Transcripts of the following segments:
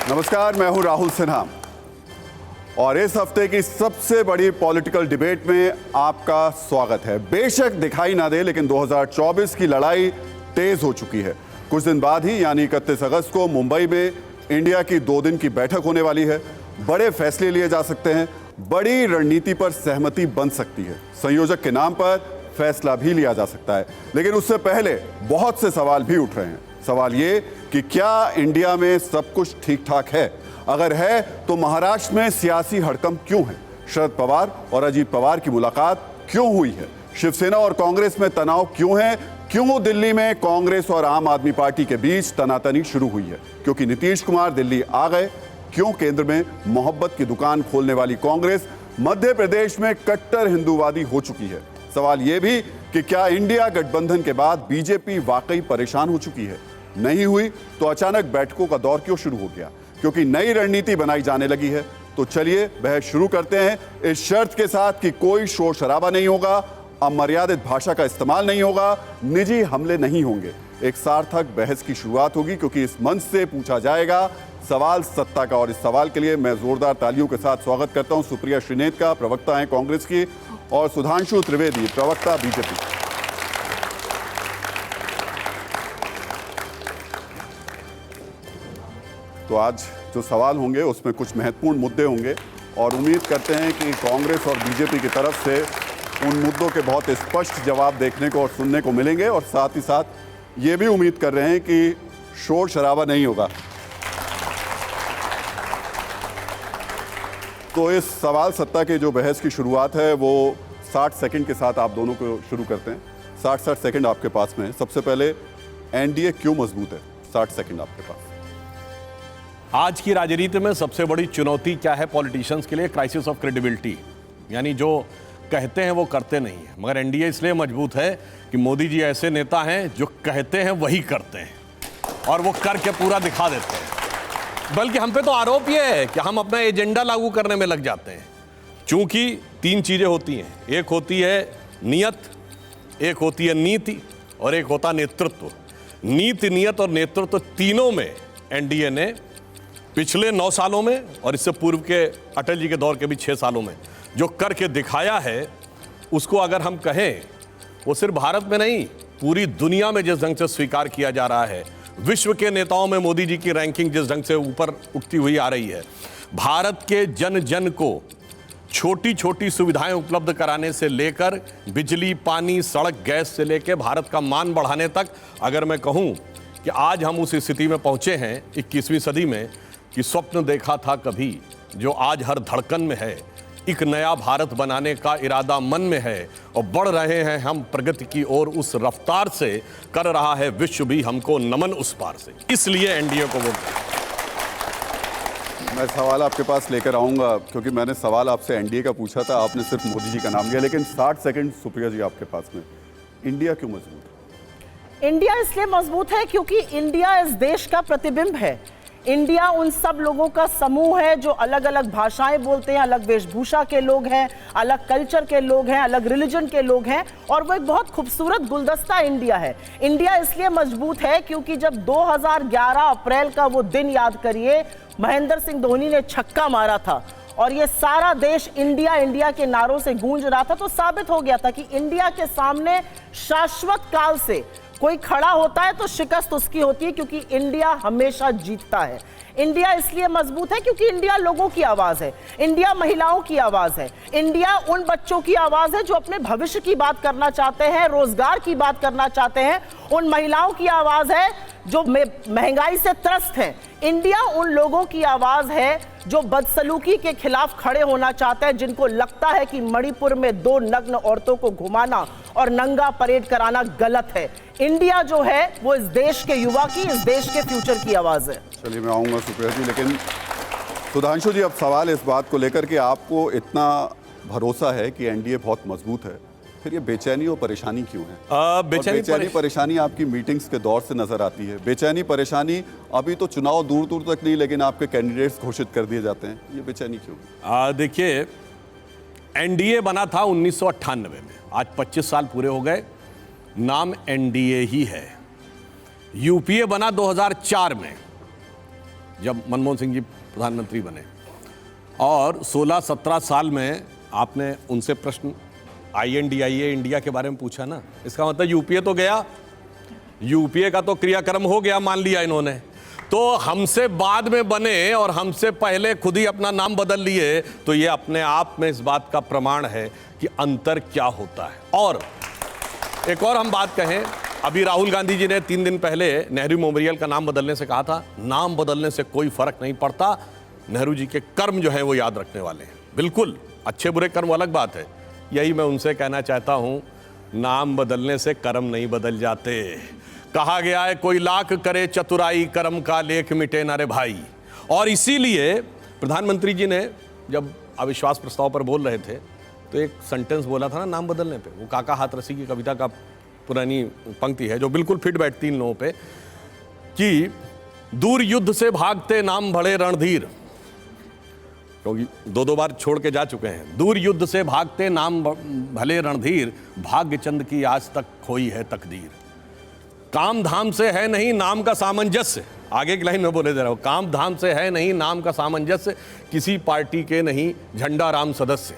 नमस्कार, मैं हूं राहुल सिन्हा और इस हफ्ते की सबसे बड़ी पॉलिटिकल डिबेट में आपका स्वागत है। बेशक दिखाई ना दे, लेकिन 2024 की लड़ाई तेज हो चुकी है। कुछ दिन बाद ही यानी 31 अगस्त को मुंबई में इंडिया की 2 दिन की बैठक होने वाली है। बड़े फैसले लिए जा सकते हैं, बड़ी रणनीति पर सहमति बन सकती है, संयोजक के नाम पर फैसला भी लिया जा सकता है। लेकिन उससे पहले बहुत से सवाल भी उठ रहे हैं। सवाल ये कि क्या इंडिया में सब कुछ ठीक ठाक है? अगर है तो महाराष्ट्र में सियासी हड़कंप क्यों है? शरद पवार और अजीत पवार की मुलाकात क्यों हुई है? शिवसेना और कांग्रेस में तनाव क्यों है? क्यों दिल्ली में कांग्रेस और आम आदमी पार्टी के बीच तनातनी शुरू हुई है? क्योंकि नीतीश कुमार दिल्ली आ गए। क्यों केंद्र में मोहब्बत की दुकान खोलने वाली कांग्रेस मध्य प्रदेश में कट्टर हिंदूवादी हो चुकी है? सवाल यह भी कि क्या इंडिया गठबंधन के बाद बीजेपी वाकई परेशान हो चुकी है? नहीं हुई तो अचानक बैठकों का दौर क्यों शुरू हो गया? क्योंकि नई रणनीति बनाई जाने लगी है। तो चलिए बहस शुरू करते हैं, इस शर्त के साथ कि कोई शोर शराबा नहीं होगा, अमर्यादित भाषा का इस्तेमाल नहीं होगा, निजी हमले नहीं होंगे। एक सार्थक बहस की शुरुआत होगी क्योंकि इस मंच से पूछा जाएगा सवाल सत्ता का। और इस सवाल के लिए मैं जोरदार तालियों के साथ स्वागत करता हूं सुप्रिया श्रीनेत का, प्रवक्ता हैं कांग्रेस की, और सुधांशु त्रिवेदी, प्रवक्ता बीजेपी। तो आज जो सवाल होंगे उसमें कुछ महत्वपूर्ण मुद्दे होंगे और उम्मीद करते हैं कि कांग्रेस और बीजेपी की तरफ से उन मुद्दों के बहुत स्पष्ट जवाब देखने को और सुनने को मिलेंगे। और साथ ही साथ ये भी उम्मीद कर रहे हैं कि शोर शराबा नहीं होगा। तो इस सवाल सत्ता के जो बहस की शुरुआत है वो 60 सेकंड के साथ आप दोनों को शुरू करते हैं। 60 सेकंड आपके पास में है। सबसे पहले एनडीए क्यों मजबूत है? 60 सेकंड आपके पास। आज की राजनीति में सबसे बड़ी चुनौती क्या है पॉलिटिशियंस के लिए? क्राइसिस ऑफ क्रेडिबिलिटी, यानी जो कहते हैं वो करते नहीं है। मगर एनडीए इसलिए मजबूत है कि मोदी जी ऐसे नेता हैं जो कहते हैं वही करते हैं और वो करके पूरा दिखा देते हैं। बल्कि हम पे तो आरोप ये है कि हम अपना एजेंडा लागू करने में लग जाते हैं। चूंकि 3 चीजें होती हैं, एक होती है नियत, एक होती है नीति और एक होता नेतृत्व। नीति, नियत और नेतृत्व तीनों में एनडीए ने पिछले 9 सालों में और इससे पूर्व के अटल जी के दौर के भी 6 सालों में जो करके दिखाया है, उसको अगर हम कहें, वो सिर्फ भारत में नहीं पूरी दुनिया में जिस ढंग से स्वीकार किया जा रहा है, विश्व के नेताओं में मोदी जी की रैंकिंग जिस ढंग से ऊपर उठती हुई आ रही है, भारत के जन जन को छोटी छोटी सुविधाएं उपलब्ध कराने से लेकर बिजली, पानी, सड़क, गैस से लेकर भारत का मान बढ़ाने तक, अगर मैं कहूं कि आज हम उस स्थिति में पहुंचे हैं 21वीं सदी में कि स्वप्न देखा था कभी जो आज हर धड़कन में है। एक नया भारत बनाने का इरादा मन में है और बढ़ रहे हैं हम प्रगति की ओर उस रफ्तार से, कर रहा है विश्व भी हमको नमन उस पार से। इसलिए एनडीए को वोट। मैं सवाल आपके पास लेकर आऊंगा क्योंकि मैंने सवाल आपसे एनडीए का पूछा था, आपने सिर्फ मोदी जी का नाम लिया। लेकिन 60 सेकंड सुप्रिया जी आपके पास में, इंडिया क्यों मजबूत है? इंडिया इसलिए मजबूत है क्योंकि इंडिया इस देश का प्रतिबिंब है। इंडिया उन सब लोगों का समूह है जो अलग अलग भाषाएं बोलते हैं, अलग वेशभूषा के लोग हैं, अलग कल्चर के लोग हैं, अलग रिलीजन के लोग हैं, और वो एक बहुत खूबसूरत गुलदस्ता इंडिया है। इंडिया इसलिए मजबूत है क्योंकि जब 2011 अप्रैल का वो दिन याद करिए, महेंद्र सिंह धोनी ने छक्का मारा था और ये सारा देश इंडिया इंडिया के नारों से गूंज रहा था, तो साबित हो गया था कि इंडिया के सामने शाश्वत काल से कोई खड़ा होता है तो शिकस्त उसकी होती है, क्योंकि इंडिया हमेशा जीतता है। इंडिया इसलिए मजबूत है क्योंकि इंडिया लोगों की आवाज है, इंडिया महिलाओं की आवाज है, इंडिया उन बच्चों की आवाज है जो अपने भविष्य की बात करना चाहते हैं, रोजगार की बात करना चाहते हैं, उन महिलाओं की आवाज है जो महंगाई से त्रस्त हैं। इंडिया उन लोगों की आवाज है जो बदसलूकी के खिलाफ खड़े होना चाहते हैं, जिनको लगता है कि मणिपुर में 2 नग्न औरतों को घुमाना और नंगा परेड कराना गलत है। इंडिया जो है वो इस देश के युवा की, इस देश के फ्यूचर की आवाज है। चलिए मैं आऊँगा सुप्रिया जी, लेकिन सुधांशु जी अब सवाल इस बात को लेकर कि आपको इतना भरोसा है कि एनडीए बहुत मजबूत है, फिर ये बेचैनी और परेशानी क्यों है? बेचैनी परेशानी आपकी मीटिंग्स के दौर से नजर आती है। बेचैनी परेशानी अभी तो चुनाव दूर दूर तक नहीं, लेकिन आपके कैंडिडेट्स घोषित कर दिए जाते हैं, ये बेचैनी क्यों? देखिए, एनडीए बना था 1998 में, आज 25 साल पूरे हो गए, नाम एनडीए ही है। यूपीए बना 2004 में, जब मनमोहन सिंह जी प्रधानमंत्री बने, और 16-17 साल में आपने उनसे प्रश्न INDIA इंडिया के बारे में पूछा ना, इसका मतलब यूपीए तो गया, यूपीए का तो क्रियाक्रम हो गया, मान लिया इन्होंने। तो हमसे बाद में बने और हमसे पहले खुद ही अपना नाम बदल लिए, तो ये अपने आप में इस बात का प्रमाण है कि अंतर क्या होता है। और एक और हम बात कहें, अभी राहुल गांधी जी ने 3 दिन पहले नेहरू मेमोरियल का नाम बदलने से कहा था, नाम बदलने से कोई फर्क नहीं पड़ता, नेहरू जी के कर्म जो है वो याद रखने वाले हैं। बिल्कुल, अच्छे बुरे कर्म अलग बात है। यही मैं उनसे कहना चाहता हूं, नाम बदलने से कर्म नहीं बदल जाते। कहा गया है कोई लाख करे चतुराई, कर्म का लेख मिटे ना रे भाई। और इसीलिए प्रधानमंत्री जी ने जब अविश्वास प्रस्ताव पर बोल रहे थे तो एक सेंटेंस बोला था ना नाम बदलने पे, वो काका हाथरसी की कविता का पुरानी पंक्ति है जो बिल्कुल फिट बैठती इन लोगों पे, कि दूर युद्ध से भागते नाम भले रणधीर, क्योंकि 2 बार छोड़ के जा चुके हैं। दूर युद्ध से भागते नाम भले रणधीर, भाग्य चंद की आज तक खोई है तकदीर। काम धाम से है नहीं नाम का सामंजस्य, आगे की लाइन में बोले दे रहा हूं, काम धाम से है नहीं नाम का सामंजस्य, किसी पार्टी के नहीं झंडा राम सदस्य।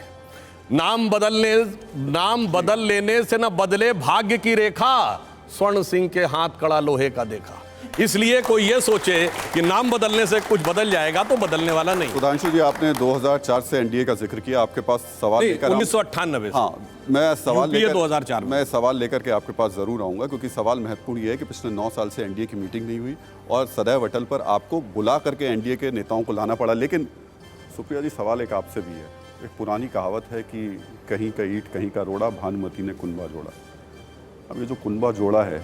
नाम बदल लेने से न बदले भाग्य की रेखा, स्वर्ण सिंह के हाथ कड़ा लोहे का देखा। इसलिए कोई ये सोचे कि नाम बदलने से कुछ बदल जाएगा तो बदलने वाला नहीं। सुधांशु जी, आपने 2004 से एनडीए का जिक्र किया, आपके पास सवाल लेकर 1998 से। हाँ, मैं सवाल लेकर 2004 में। मैं सवाल लेकर के आपके पास जरूर आऊंगा, क्योंकि सवाल महत्वपूर्ण ये है कि पिछले 9 साल से एनडीए की मीटिंग नहीं हुई और सदैव अटल पर आपको बुला करके एनडीए के नेताओं को लाना पड़ा। लेकिन सुप्रिया जी, सवाल एक आपसे भी है। एक पुरानी कहावत है कि कहीं का ईंट कहीं का रोड़ा, भानुमती ने कुनबा जोड़ा। अब ये जो कुनबा जोड़ा है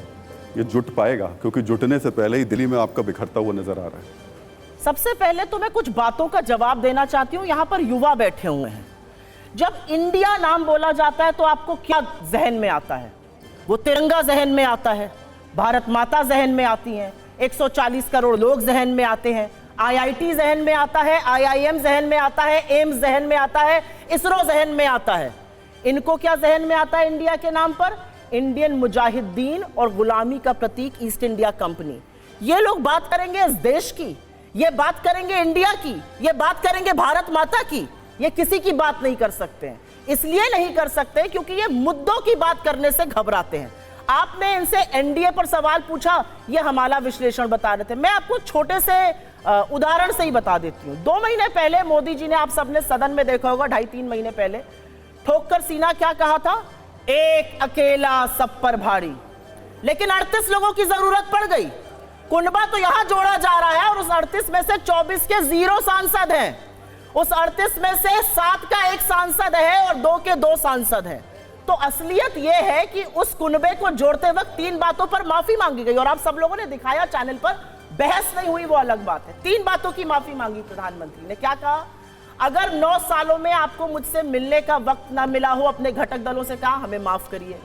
ये जुट पाएगा? क्योंकि जुटने से पहले ही दिल्ली में आपका बिखरता हुआ नजर आ रहा है। सबसे पहले तो मैं कुछ बातों का जवाब देना चाहती हूं। यहां पर युवा बैठे हुए हैं। जब इंडिया नाम बोला जाता है तो आपको क्या जहन में आता है? वो तिरंगा जहन में आता है, भारत माता जहन में आती हैं, 140 करोड़ लोग जहन में आते हैं, IIT जहन में आता है, IIM जहन में आता है, एम्स जहन में आता है, इसरो जहन में आता है। इनको क्या जहन में आता है इंडिया के नाम पर? इंडियन मुजाहिदीन और गुलामी का प्रतीक ईस्ट इंडिया कंपनी। ये लोग बात करेंगे इस देश की, ये बात करेंगे इंडिया की, ये बात करेंगे भारत माता की। ये किसी की बात नहीं कर सकते हैं। इसलिए नहीं कर सकते क्योंकि ये मुद्दों की बात करने से घबराते हैं। आपने इनसे एनडीए पर सवाल पूछा, ये हमारा विश्लेषण बता रहे थे। मैं आपको छोटे से उदाहरण से ही बता देती हूँ। 2 महीने पहले मोदी जी ने, आप सबने सदन में देखा होगा, 2.5-3 महीने पहले ठोक कर सीना क्या कहा था? एक अकेला सब पर भारी। लेकिन 38 लोगों की जरूरत पड़ गई। कुनबा तो यहां जोड़ा जा रहा है और उस 38 में से 24 के 0 सांसद हैं। उस 38 में से 7 का 1 सांसद है और 2 के 2 सांसद हैं। तो असलियत यह है कि उस कुनबे को जोड़ते वक्त 3 बातों पर माफी मांगी गई और आप सब लोगों ने दिखाया चैनल पर, बहस नहीं हुई वो अलग बात है। 3 बातों की माफी मांगी प्रधानमंत्री ने। क्या कहा? अगर 9 सालों में आपको मुझसे मिलने का वक्त ना मिला हो, अपने घटक दलों से कहा हमें माफ करिए।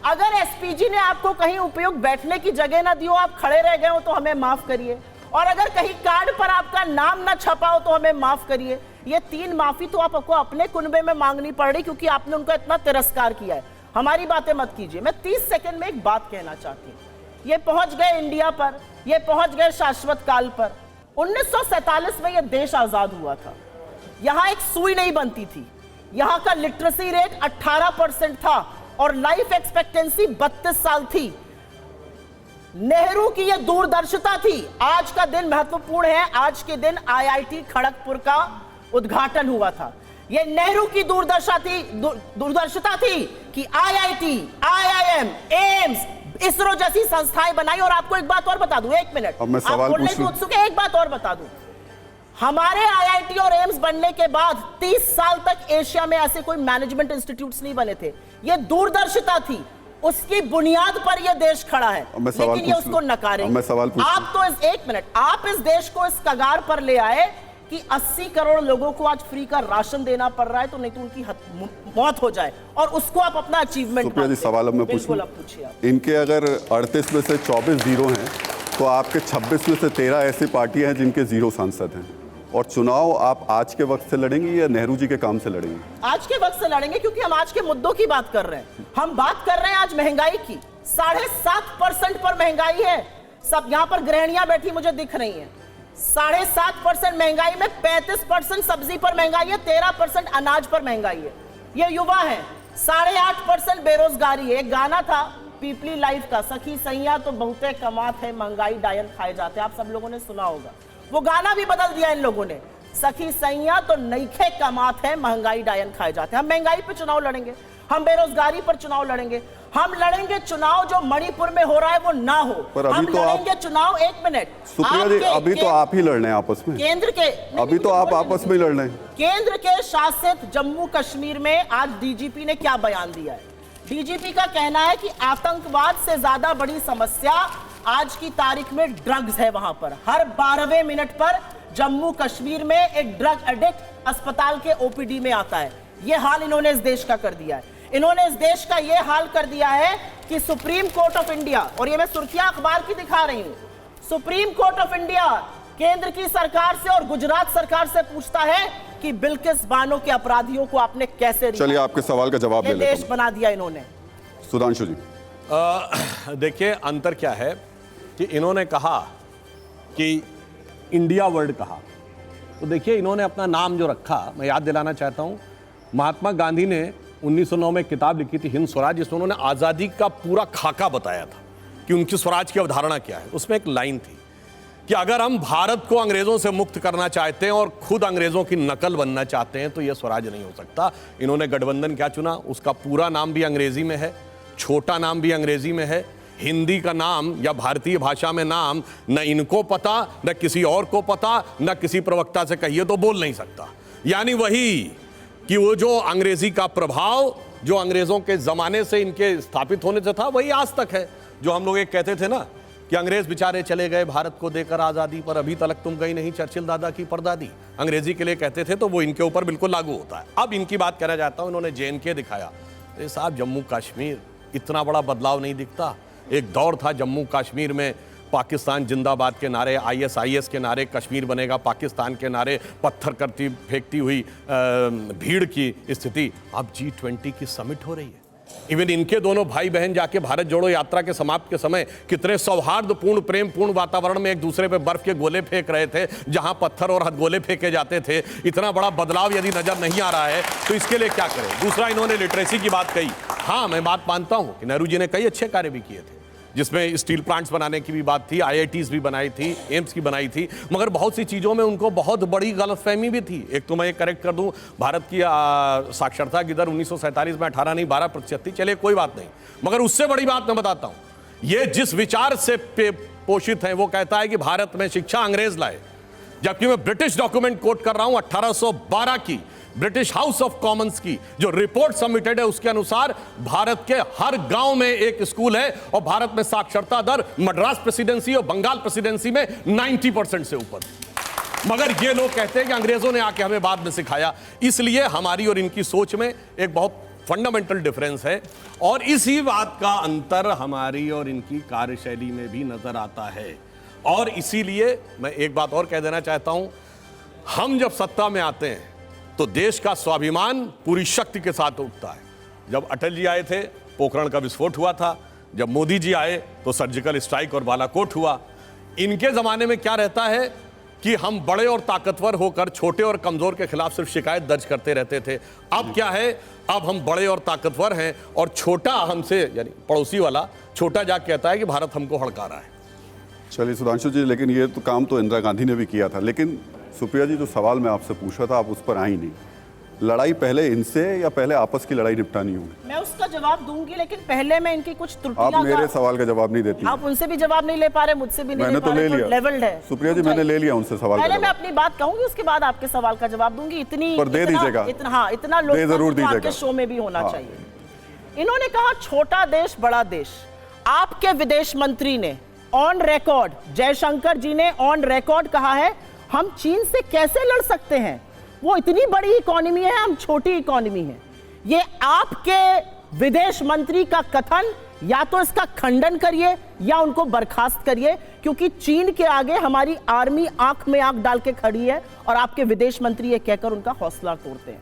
अगर एसपीजी ने आपको कहीं उपयुक्त बैठने की जगह ना दी हो, आप खड़े रह गए हो, तो हमें माफ करिए। और अगर कहीं कार्ड पर आपका नाम ना छपा हो तो हमें माफ करिए। ये 3 माफी तो आपको अपने कुनबे में मांगनी पड़ रही क्योंकि आपने उनका इतना तिरस्कार किया है। हमारी बातें मत कीजिए। मैं 30 सेकंड में एक बात कहना चाहती हूँ। ये पहुंच गए इंडिया पर, ये पहुंच गए शाश्वत काल पर। 1947 में यह देश आजाद हुआ था। यहां एक सुई नहीं बनती थी। यहां का लिटरेसी रेट 18% था और लाइफ एक्सपेक्टेंसी 32 साल थी। नेहरू की यह दूरदर्शिता थी। आज का दिन महत्वपूर्ण है। आज के दिन IIT खड़गपुर का उद्घाटन हुआ था। यह नेहरू की दूरदर्शिता थी कि IIT, IIM, एम्स, इसरो जैसी संस्थाएं बनाई। और आपको एक बात और बता दूं, 1 मिनट, अब मैं सवाल पूछूं। एक बात और बता दूं, हमारे IIT और एम्स बनने के बाद 30 साल तक एशिया में ऐसे कोई मैनेजमेंट इंस्टीट्यूट्स नहीं बने थे। ये दूरदर्शिता थी, उसकी बुनियाद पर यह देश खड़ा है, लेकिन ये उसको नकारेंगे। आप तो 1 मिनट, आप इस देश को इस कगार पर ले आए कि 80 करोड़ लोगों को आज फ्री का राशन देना पड़ रहा है, तो नहीं तो उनकी मौत हो जाए, और उसको आप अपना अचीवमेंट। सवाल अब मैं पूछूं, इनके अगर 38 में से 24 जीरो हैं तो आपके 26 में से 13 ऐसी पार्टियां हैं जिनके 0 सांसद हैं। और चुनाव आप आज के वक्त से लड़ेंगे या नेहरू जी के काम से लड़ेंगे? आज के वक्त से लड़ेंगे, क्योंकि हम आज के मुद्दों की बात कर रहे हैं। हम बात कर रहे हैं आज महंगाई की। 7.5% पर महंगाई है। सब यहां पर गृहिणियां बैठी मुझे दिख रही हैं। 7.5% महंगाई में 35% सब्जी पर महंगाई है, 13% अनाज पर महंगाई है। ये युवा है। 8.5% बेरोजगारी है। एक गाना था पीपली लाइफ का, सखी सैया तो बहुते कमात है, महंगाई डायन खाए जाते, आप सब लोगों ने सुना होगा। वो गाना भी बदल दिया इन लोगों ने, सखी सैया तो नईखे कमात है, महंगाई डायन खाए जाते हैं। हम महंगाई पर चुनाव लड़ेंगे, हम बेरोजगारी पर चुनाव लड़ेंगे, हम लड़ेंगे चुनाव जो मणिपुर में हो रहा है वो ना हो। पर अभी हम तो लड़ेंगे चुनाव, एक मिनट सुप्रिया जी, अभी तो आप ही लड़ रहे हैं आपस में, केंद्र के, अभी तो आप आपस में लड़ रहे हैं। केंद्र के शासित जम्मू कश्मीर में आज डीजीपी ने क्या बयान दिया है? डीजीपी का कहना है कि आतंकवाद से ज्यादा बड़ी समस्या आज की तारीख में ड्रग्स है। वहां पर हर 12वें मिनट पर जम्मू कश्मीर में एक ड्रग एडिक्ट अस्पताल के ओपीडी में आता है। यह हाल इन्होंने इस देश का कर दिया है। इन्होंने इस देश का यह हाल कर दिया है कि सुप्रीम कोर्ट ऑफ इंडिया, और ये मैं सुर्खियां अखबार की दिखा रही हूं, सुप्रीम कोर्ट ऑफ इंडिया केंद्र की सरकार से और गुजरात सरकार से पूछता है कि बिल्किस बानो के अपराधियों को आपने कैसे, चलिए आपके सवाल का जवाब ये ले लेता देश बना दिया इन्होंने। सुधांशु जी, देखिए अंतर क्या है कि इन्होंने कहा कि इंडिया वर्ल्ड कहा, तो देखिए इन्होंने अपना नाम जो रखा, मैं याद दिलाना चाहता हूं, महात्मा गांधी ने 1909 में किताब लिखी थी हिंद स्वराज, जिसमें उन्होंने आज़ादी का पूरा खाका बताया था कि उनकी स्वराज की अवधारणा क्या है। उसमें एक लाइन थी कि अगर हम भारत को अंग्रेज़ों से मुक्त करना चाहते हैं और खुद अंग्रेज़ों की नकल बनना चाहते हैं तो यह स्वराज नहीं हो सकता। इन्होंने गठबंधन क्या चुना, उसका पूरा नाम भी अंग्रेज़ी में है, छोटा नाम भी अंग्रेज़ी में है, हिंदी का नाम या भारतीय भाषा में नाम न इनको पता, न किसी और को पता, न किसी प्रवक्ता से कहिए तो बोल नहीं सकता। यानी वही कि वो जो अंग्रेजी का प्रभाव जो अंग्रेजों के जमाने से इनके स्थापित होने से था वही आज तक है। जो हम लोग एक कहते थे ना कि अंग्रेज बेचारे चले गए भारत को देकर आज़ादी, पर अभी तलक तुम गई नहीं चर्चिल दादा की परदादी, अंग्रेजी के लिए कहते थे, तो वो इनके ऊपर बिल्कुल लागू होता है। अब इनकी बात करना चाहता हूँ, इन्होंने JNK दिखाया। ये साहब जम्मू कश्मीर इतना बड़ा बदलाव नहीं दिखता। एक दौर था जम्मू कश्मीर में पाकिस्तान जिंदाबाद के नारे, ISIS के नारे, कश्मीर बनेगा पाकिस्तान के नारे, पत्थर करती फेंकती हुई भीड़ की स्थिति। अब G20 की समिट हो रही है। इवन इनके दोनों भाई बहन जाके भारत जोड़ो यात्रा के समाप्त के समय कितने सौहार्दपूर्ण प्रेमपूर्ण वातावरण में एक दूसरे पे बर्फ के गोले फेंक रहे थे, जहां पत्थर और हथगोले फेंके जाते थे। इतना बड़ा बदलाव यदि नजर नहीं आ रहा है तो इसके लिए क्या करें। दूसरा, इन्होंने लिटरेसी की बात कही। हाँ, मैं बात मानता हूं कि नेहरू जी ने कई अच्छे कार्य भी किए थे, जिसमें स्टील प्लांट्स बनाने की भी बात थी, IITs भी बनाई थी, एम्स की बनाई थी, मगर बहुत सी चीज़ों में उनको बहुत बड़ी गलतफहमी भी थी। एक तो मैं ये करेक्ट कर दूं, भारत की साक्षरता की दर 1947 में 18 नहीं 12% थी। चलिए कोई बात नहीं, मगर उससे बड़ी बात मैं बताता हूं, ये जिस विचार से पोषित है वो कहता है कि भारत में शिक्षा अंग्रेज लाए, जबकि मैं ब्रिटिश डॉक्यूमेंट कोट कर रहा हूं 1812 की ब्रिटिश हाउस ऑफ कॉमन्स की जो रिपोर्ट सबमिटेड है, उसके अनुसार भारत के हर गांव में एक स्कूल है और भारत में साक्षरता दर मद्रास प्रेसिडेंसी और बंगाल प्रेसिडेंसी में 90% से ऊपर। मगर ये लोग कहते हैं कि अंग्रेजों ने आके हमें बाद में सिखाया। इसलिए हमारी और इनकी सोच में एक बहुत फंडामेंटल डिफरेंस है, और इसी बात का अंतर हमारी और इनकी कार्यशैली में भी नजर आता है। और इसीलिए मैं एक बात और कह देना चाहता हूं, हम जब सत्ता में आते हैं तो देश का स्वाभिमान पूरी शक्ति के साथ उठता है। जब अटल जी आए थे पोखरण का विस्फोट हुआ था, जब मोदी जी आए तो सर्जिकल स्ट्राइक और बालाकोट हुआ। इनके ज़माने में क्या रहता है कि हम बड़े और ताकतवर होकर छोटे और कमज़ोर के खिलाफ सिर्फ शिकायत दर्ज करते रहते थे। अब क्या है, अब हम बड़े और ताकतवर हैं और छोटा हमसे, यानी पड़ोसी वाला छोटा जाके कहता है कि भारत हमको हड़का रहा है। चलिए सुधांशु जी, लेकिन ये तो काम तो इंदिरा गांधी ने भी किया था। लेकिन सुप्रिया जी, जो सवाल मैं आपसे पूछा था आप उस पर आई नहीं। लड़ाई पहले इनसे या पहले आपस की लड़ाई निपटानी होगी? मैं उसका जवाब दूंगी, लेकिन पहले मैं इनकी कुछ त्रुटियां, आप मेरे सवाल का जवाब नहीं देती। आप उनसे भी जवाब नहीं ले पा रहे, मुझसे भी नहीं मैंने ले पा तो ले रहे, लिया। लेवल्ड है सुप्रिया जी, मैंने ले लिया उनसे सवाल का पहले मैं जवाब। अपनी बात कहूंगी, उसके बाद आपके सवाल का जवाब दूंगी। इतनी पर दे दीजिएगा। इतना लोग जरूर दीजिएगा, आपके शो में भी होना हाँ। चाहिए। इन्होंने कहा छोटा देश बड़ा देश। आपके विदेश मंत्री ने ऑन रिकॉर्ड, जयशंकर जी ने ऑन रिकॉर्ड कहा है हम चीन से कैसे लड़ सकते हैं, वो इतनी बड़ी इकोनॉमी है, हम छोटी इकोनॉमी है। ये आपके विदेश मंत्री का कथन, या तो इसका खंडन करिए या उनको बर्खास्त करिए, क्योंकि चीन के आगे हमारी आर्मी आंख में आंख डाल के खड़ी है और आपके विदेश मंत्री ये कहकर उनका हौसला तोड़ते हैं।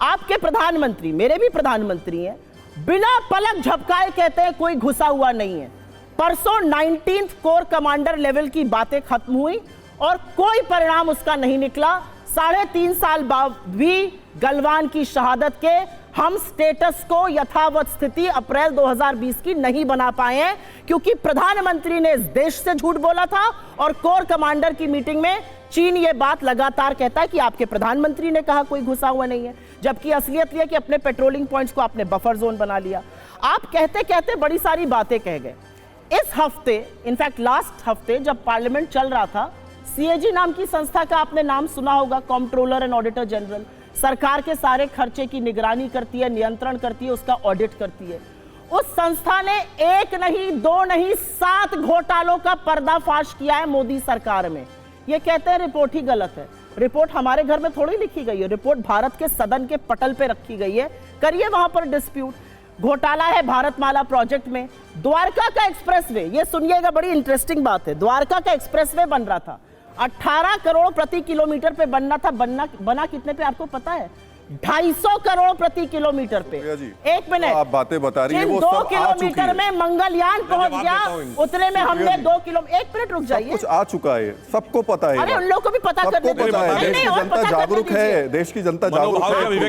आपके प्रधानमंत्री, मेरे भी प्रधानमंत्री हैं, बिना पलक झपकाए कहते हैं कोई घुसा हुआ नहीं है। परसों 19th कोर कमांडर लेवल की बातें खत्म हुई और कोई परिणाम उसका नहीं निकला। 3.5 साल बाद भी गलवान की शहादत के हम स्टेटस को यथावत स्थिति अप्रैल 2020 की नहीं बना पाए हैं, क्योंकि प्रधानमंत्री ने इस देश से झूठ बोला था और कोर कमांडर की मीटिंग में चीन ये बात लगातार कहता है कि आपके प्रधानमंत्री ने कहा कोई घुसा हुआ नहीं है, जबकि असलियत यह कि अपने पेट्रोलिंग पॉइंट्स को आपने बफर जोन बना लिया। आप कहते कहते बड़ी सारी बातें कह गए। इस हफ्ते, इनफैक्ट लास्ट हफ्ते जब पार्लियामेंट चल रहा था, सीएजी नाम की संस्था का आपने नाम सुना होगा, कंट्रोलर एंड ऑडिटर जनरल, सरकार के सारे खर्चे की निगरानी करती है, नियंत्रण करती है, उसका ऑडिट करती है। उस संस्था ने 1 नहीं 2 नहीं 7 घोटालों का पर्दाफाश किया है मोदी सरकार में। ये कहते हैं रिपोर्ट ही गलत है। रिपोर्ट हमारे घर में थोड़ी लिखी गई है, रिपोर्ट भारत के सदन के पटल पे रखी गई है, करिए वहां पर डिस्प्यूट। घोटाला है भारतमाला प्रोजेक्ट में। द्वारका का एक्सप्रेसवे, ये सुनिएगा, बड़ी इंटरेस्टिंग बात है। द्वारका का एक्सप्रेसवे बन रहा था, 18 करोड़ प्रति किलोमीटर पे बनना था। बना कितने पे आपको पता है? 250 करोड़ प्रति किलोमीटर पे। एक मिनट, आप बातें बता रही हैं, वो 2 सब आ किलोमीटर चुकी में मंगलयान पहुंच गया, उतने में हमने 2 किलो। एक मिनट रुक जाइए, कुछ आ चुका है, सबको पता है। अरे उन लोगों को भी पता करने सबको पता है, देश की जनता जागरूक है, देश की जनता जागरूक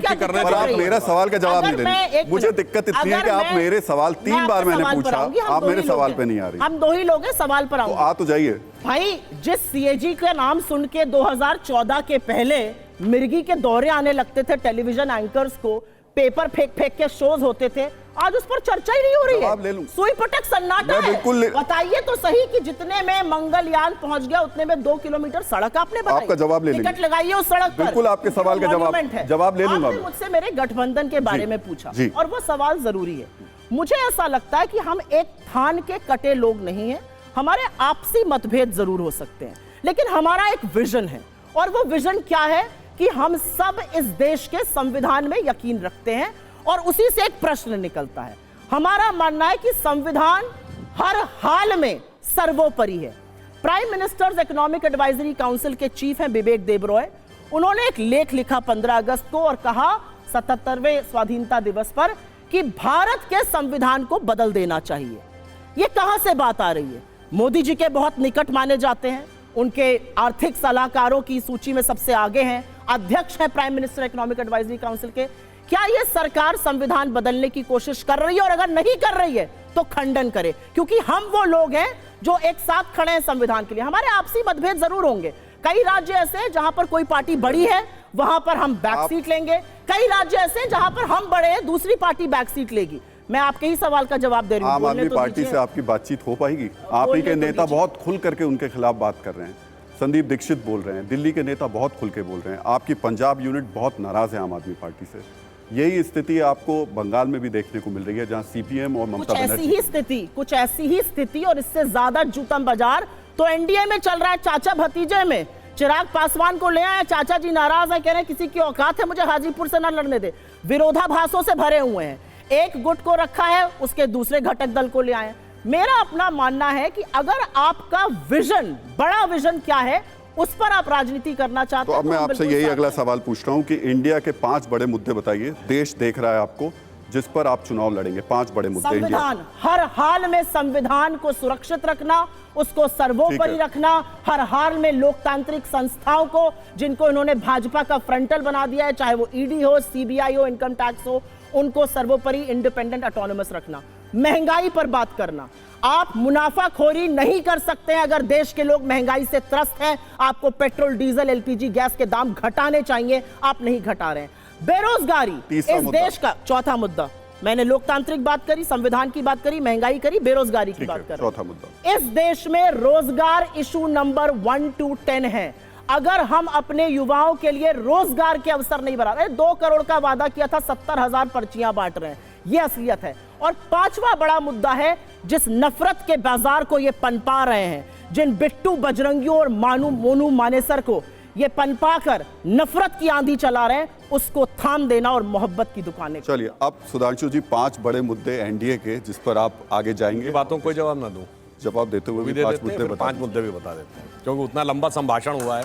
है। पर आप मेरा सवाल का जवाब नहीं दे रहे। मुझे दिक्कत इतनी है कि आप मेरे सवाल 3 बार मैंने पूछा, आप मेरे सवाल पे नहीं आ रही। हम 2 ही लोग हैं, सवाल पर आ तो जाइए भाई। जिस सीएजी का नाम सुन के 2014 के पहले मिर्गी के दौरे आने लगते थे टेलीविजन एंकर्स को, पेपर फेंक फेंक के शोज होते थे, आज उस पर चर्चा ही नहीं हो रही है। सुई पटक सन्नाटा है। बताइए तो सही कि जितने में मंगलयान पहुंच गया उतने में 2 किलोमीटर सड़क आपने बनाई। आपका जवाब ले लेंगे, टिकट लगाइए उस सड़क पर। बिल्कुल आपके सवाल का जवाब ले लूंगा। आपने मुझसे मेरे गठबंधन के बारे में पूछा और वो सवाल जरूरी है। मुझे ऐसा लगता है कि हम एक थान के कटे लोग नहीं है। हमारे आपसी मतभेद जरूर हो सकते हैं, लेकिन हमारा एक विजन है, और वो विजन क्या है कि हम सब इस देश के संविधान में यकीन रखते हैं, और उसी से एक प्रश्न निकलता है। हमारा मानना है कि संविधान हर हाल में सर्वोपरि है। Prime ministers economic advisory council के चीफ हैं विवेक देबरॉय। उन्होंने एक लेख लिखा 15 अगस्त को और कहा 77वें स्वाधीनता दिवस पर कि भारत के संविधान को बदल देना चाहिए। ये कहां से बात आ रही है? मोदी जी के बहुत निकट माने जाते हैं, उनके आर्थिक सलाहकारों की सूची में सबसे आगे हैं, अध्यक्ष हैं prime minister economic advisory council के। क्या यह सरकार संविधान बदलने की कोशिश कर रही है? और अगर नहीं कर रही है तो खंडन करे, क्योंकि हम वो लोग हैं जो एक साथ खड़े हैं संविधान के लिए। हमारे आपसी मतभेद जरूर होंगे। कई राज्य ऐसे हैं जहां पर कोई पार्टी बड़ी है, वहां पर हम बैक सीट लेंगे। कई राज्य ऐसे हैं जहां पर हम बड़े हैं, दूसरी पार्टी बैक सीट लेगी। मैं आपके ही सवाल का जवाब दे रही हूं। आम आदमी पार्टी से आपकी बातचीत हो पाएगी? आप ही के नेता बहुत खुल करके उनके खिलाफ बात कर रहे हैं। संदीप दीक्षित बोल रहे हैं, दिल्ली के नेता बहुत खुल के बोल रहे हैं। आपकी पंजाब यूनिट बहुत नाराज है आम आदमी पार्टी से। यही स्थिति आपको बंगाल में भी देखने को मिल रही है, जहां सीपीएम और ममता बनर्जी कुछ ऐसी ही स्थिति और इससे ज्यादा जूतम बाजार तो एनडीए में चल रहा है। चाचा भतीजे में चिराग पासवान को ले आए, चाचा जी नाराज है, कह रहे हैं किसी की औकात है मुझे हाजीपुर से ना लड़ने दे। विरोधाभासों से भरे हुए हैं। एक गुट को रखा है, उसके दूसरे घटक दल को ले आए। मेरा अपना मानना है कि अगर आपका विजन, बड़ा विजन क्या है, उस पर आप राजनीति करना चाहते हैं तो अब मैं आपसे यही अगला सवाल पूछ रहा हूं कि इंडिया के 5 बड़े मुद्दे बताइए, देश देख रहा है आपको, जिस पर आप चुनाव लड़ेंगे। 5 बड़े मुद्दे। संविधान, हर हाल में संविधान को सुरक्षित रखना, उसको सर्वोपरि रखना, हर हाल में लोकतांत्रिक संस्थाओं को, जिनको इन्होंने भाजपा का फ्रंटल बना दिया है, चाहे वो ईडी हो, सीबीआई हो, इनकम टैक्स हो, उनको सर्वोपरि इंडिपेंडेंट ऑटोनोमस रखना। महंगाई पर बात करना। आप मुनाफाखोरी नहीं कर सकते हैं अगर देश के लोग महंगाई से त्रस्त हैं। आपको पेट्रोल, डीजल, एलपीजी गैस के दाम घटाने चाहिए, आप नहीं घटा रहे हैं। बेरोजगारी इस देश का चौथा मुद्दा। मैंने लोकतांत्रिक बात करी, संविधान की बात करी, महंगाई करी, बेरोजगारी की बात करी। चौथा मुद्दा, इस देश में रोजगार इशू नंबर 1 to 10 है। अगर हम अपने युवाओं के लिए रोजगार के अवसर नहीं बना रहे, 2 करोड़ का वादा किया था, 70,000 पर्चियां बांट रहे हैं, यह असलियत है। और 5वां बड़ा मुद्दा है, जिस नफरत के बाजार को ये पनपा रहे हैं, जिन बिट्टू बजरंगियों और मोनू मानेसर को ये पनपा कर नफरत की आंधी चला रहे हैं, उसको थाम देना और मोहब्बत की दुकानें। चलिए अब सुधांशु जी, 5 बड़े मुद्दे एनडीए के जिस पर आप आगे जाएंगे। बातों को जवाब ना दूं, जवाब देते हुए भी 5 मुद्दे बता। 5 मुद्दे भी बता देते हैं, क्योंकि उतना लंबा संभाषण हुआ है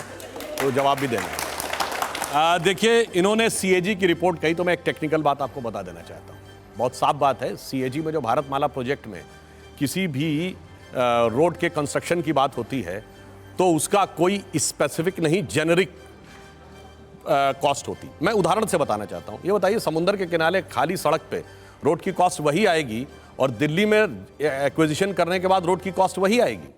तो जवाब भी देंगे। देखिए, इन्होंने सीएजी की रिपोर्ट कही, तो मैं एक टेक्निकल बात आपको बता देना चाहता हूँ। बहुत साफ बात है, सीएजी में जो भारतमाला प्रोजेक्ट में किसी भी रोड के कंस्ट्रक्शन की बात होती है, तो उसका कोई स्पेसिफिक नहीं, जेनरिक कॉस्ट होती। मैं उदाहरण से बताना चाहता हूं। ये बताइए, समुद्र के किनारे खाली सड़क पे रोड की कॉस्ट वही आएगी और दिल्ली में एक्विजिशन करने के बाद रोड की कॉस्ट वही आएगी,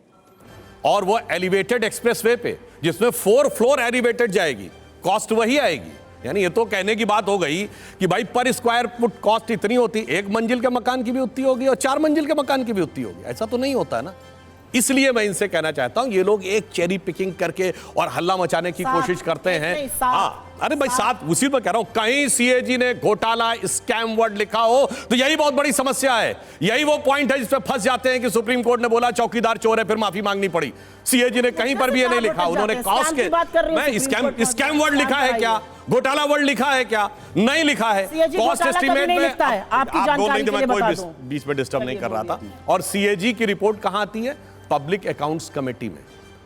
और वो एलिवेटेड एक्सप्रेसवे पे जिसमें 4 फ्लोर एलिवेटेड जाएगी, कॉस्ट वही आएगी। यानी ये तो कहने की बात हो गई कि भाई पर स्क्वायर फुट कॉस्ट इतनी होती, 1 मंजिल के मकान की भी उतनी होगी और 4 मंजिल के मकान की भी उतनी होगी। ऐसा तो नहीं होता है ना। इसलिए मैं इनसे कहना चाहता हूं, ये लोग एक चेरी पिकिंग करके और हल्ला मचाने की कोशिश करते हैं। हाँ, अरे भाई साथ उसी पर कह रहा हूं, कहीं सीएजी ने घोटाला स्कैम वर्ड लिखा हो तो यही बहुत बड़ी समस्या है। यही वो पॉइंट है जिस पे फंस जाते हैं कि सुप्रीम कोर्ट ने बोला चौकीदार चोर है, फिर माफी मांगनी पड़ी। सीएजी ने कहीं पर भी ये नहीं लिखा। उन्होंने कॉस्ट के, मैं स्कैम वर्ड लिखा है क्या, घोटाला वर्ड लिखा है क्या? नहीं लिखा है। कॉस्ट एस्टीमेट में आप बोल रही थी, मैं कोई बीच में डिस्टर्ब नहीं कर रहा था। और सीएजी की रिपोर्ट कहां आती है? पब्लिक अकाउंट्स कमेटी में,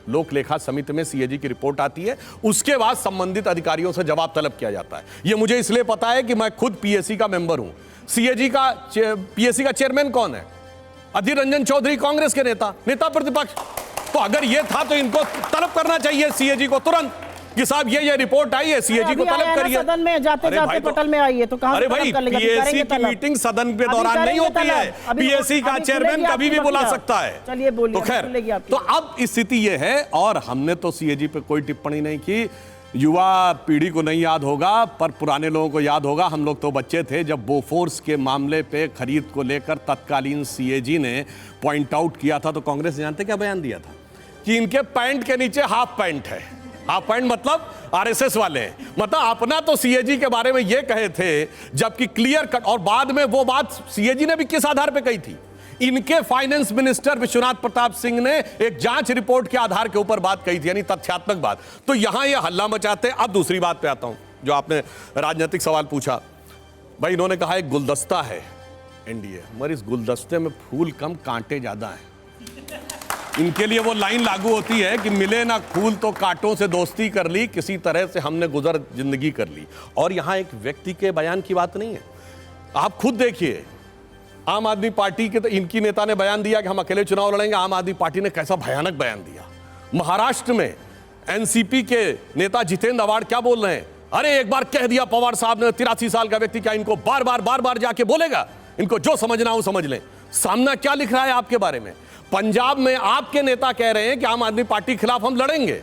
लोक लेखा समिति में सीएजी की रिपोर्ट आती है। उसके बाद संबंधित अधिकारियों से जवाब तलब किया जाता है। यह मुझे इसलिए पता है कि मैं खुद पीएससी का मेंबर हूं। पीएससी का चेयरमैन कौन है? अधीर रंजन चौधरी, कांग्रेस के नेता प्रतिपक्ष। तो अगर यह था तो इनको तलब करना चाहिए सीएजी को तुरंत कि साहब ये रिपोर्ट आई है, सीएजी को तलब करिए। सदन में जाते जाते पटल में आई है तो कहां? अरे भाई, पीएससी की मीटिंग सदन के दौरान नहीं होती है। पीएससी का चेयरमैन कभी भी बुला सकता है। चलिए बोलिए। तो खैर, तो अब स्थिति ये है, और हमने तो सीएजी पे कोई टिप्पणी नहीं की। युवा पीढ़ी को नहीं याद होगा, पर पुराने लोगों को याद होगा। हम लोग तो बच्चे थे जब बोफोर्स के मामले पे खरीद को लेकर तत्कालीन सीएजी ने पॉइंट आउट किया था, तो कांग्रेस जानते क्या बयान दिया था? कि इनके पैंट के नीचे हाफ पैंट है। हाफ पैंट मतलब आरएसएस वाले, मतलब अपना तो सीएजी के बारे में ये कहे थे, जबकि क्लियर कट। और बाद में वो बात सीएजी ने भी किस आधार पे कही थी? इनके फाइनेंस मिनिस्टर विश्वनाथ प्रताप सिंह ने एक जांच रिपोर्ट के आधार के ऊपर बात कही थी, यानी तथ्यात्मक बात। तो यहां ये हल्ला मचाते। अब दूसरी बात पे आता हूं, जो आपने राजनीतिक सवाल पूछा। भाई, इन्होंने कहा एक गुलदस्ता है एनडीए, मगर इस गुलदस्ते में फूल कम कांटे ज्यादा हैं। इनके लिए वो लाइन लागू होती है कि मिले ना फूल तो कांटों से दोस्ती कर ली, किसी तरह से हमने गुजर जिंदगी कर ली। और यहां एक व्यक्ति के बयान की बात नहीं है। आप खुद देखिए, आम आदमी पार्टी के तो इनकी नेता ने बयान दिया कि हम अकेले चुनाव लड़ेंगे। आम आदमी पार्टी ने कैसा भयानक बयान दिया। महाराष्ट्र में एनसीपी के नेता जितेंद्र आवाड़ क्या बोल रहे हैं? अरे एक बार कह दिया पवार साहब ने, 83 साल का व्यक्ति, क्या इनको बार बार जाके बोलेगा? इनको जो समझना हो समझ लें। सामना क्या लिख रहा है आपके बारे में? पंजाब में आपके नेता कह रहे हैं कि आम आदमी पार्टी के खिलाफ हम लड़ेंगे,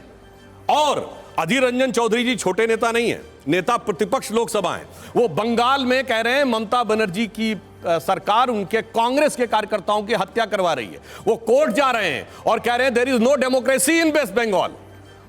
और अधीर रंजन चौधरी जी छोटे नेता नहीं है, नेता प्रतिपक्ष लोकसभा है। वो बंगाल में कह रहे हैं ममता बनर्जी की सरकार उनके कांग्रेस के कार्यकर्ताओं की हत्या करवा रही है। वो कोर्ट जा रहे हैं और कह रहे हैं there is no democracy in West Bengal.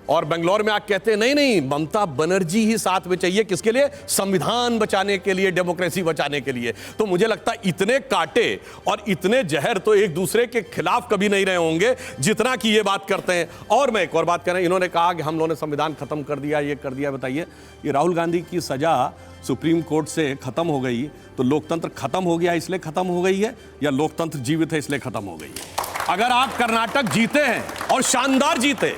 और बेंगलोर में आके कहते हैं नहीं, ममता बनर्जी ही साथ में चाहिए। किसके लिए? संविधान बचाने के लिए, डेमोक्रेसी बचाने के लिए। तो मुझे लगता है इतने कांटे और इतने जहर तो एक दूसरे के खिलाफ कभी नहीं रहे होंगे जितना कि ये बात करते हैं। और मैं एक और बात कह रहा हूं, इन्होंने कहा कि हम लोगों ने संविधान खत्म कर दिया, ये कर दिया। बताइए, ये राहुल गांधी की सजा सुप्रीम कोर्ट से खत्म हो गई तो लोकतंत्र खत्म हो गया इसलिए खत्म हो गई है, या लोकतंत्र जीवित है इसलिए खत्म हो गई है? अगर आप कर्नाटक जीते हैं और शानदार जीते,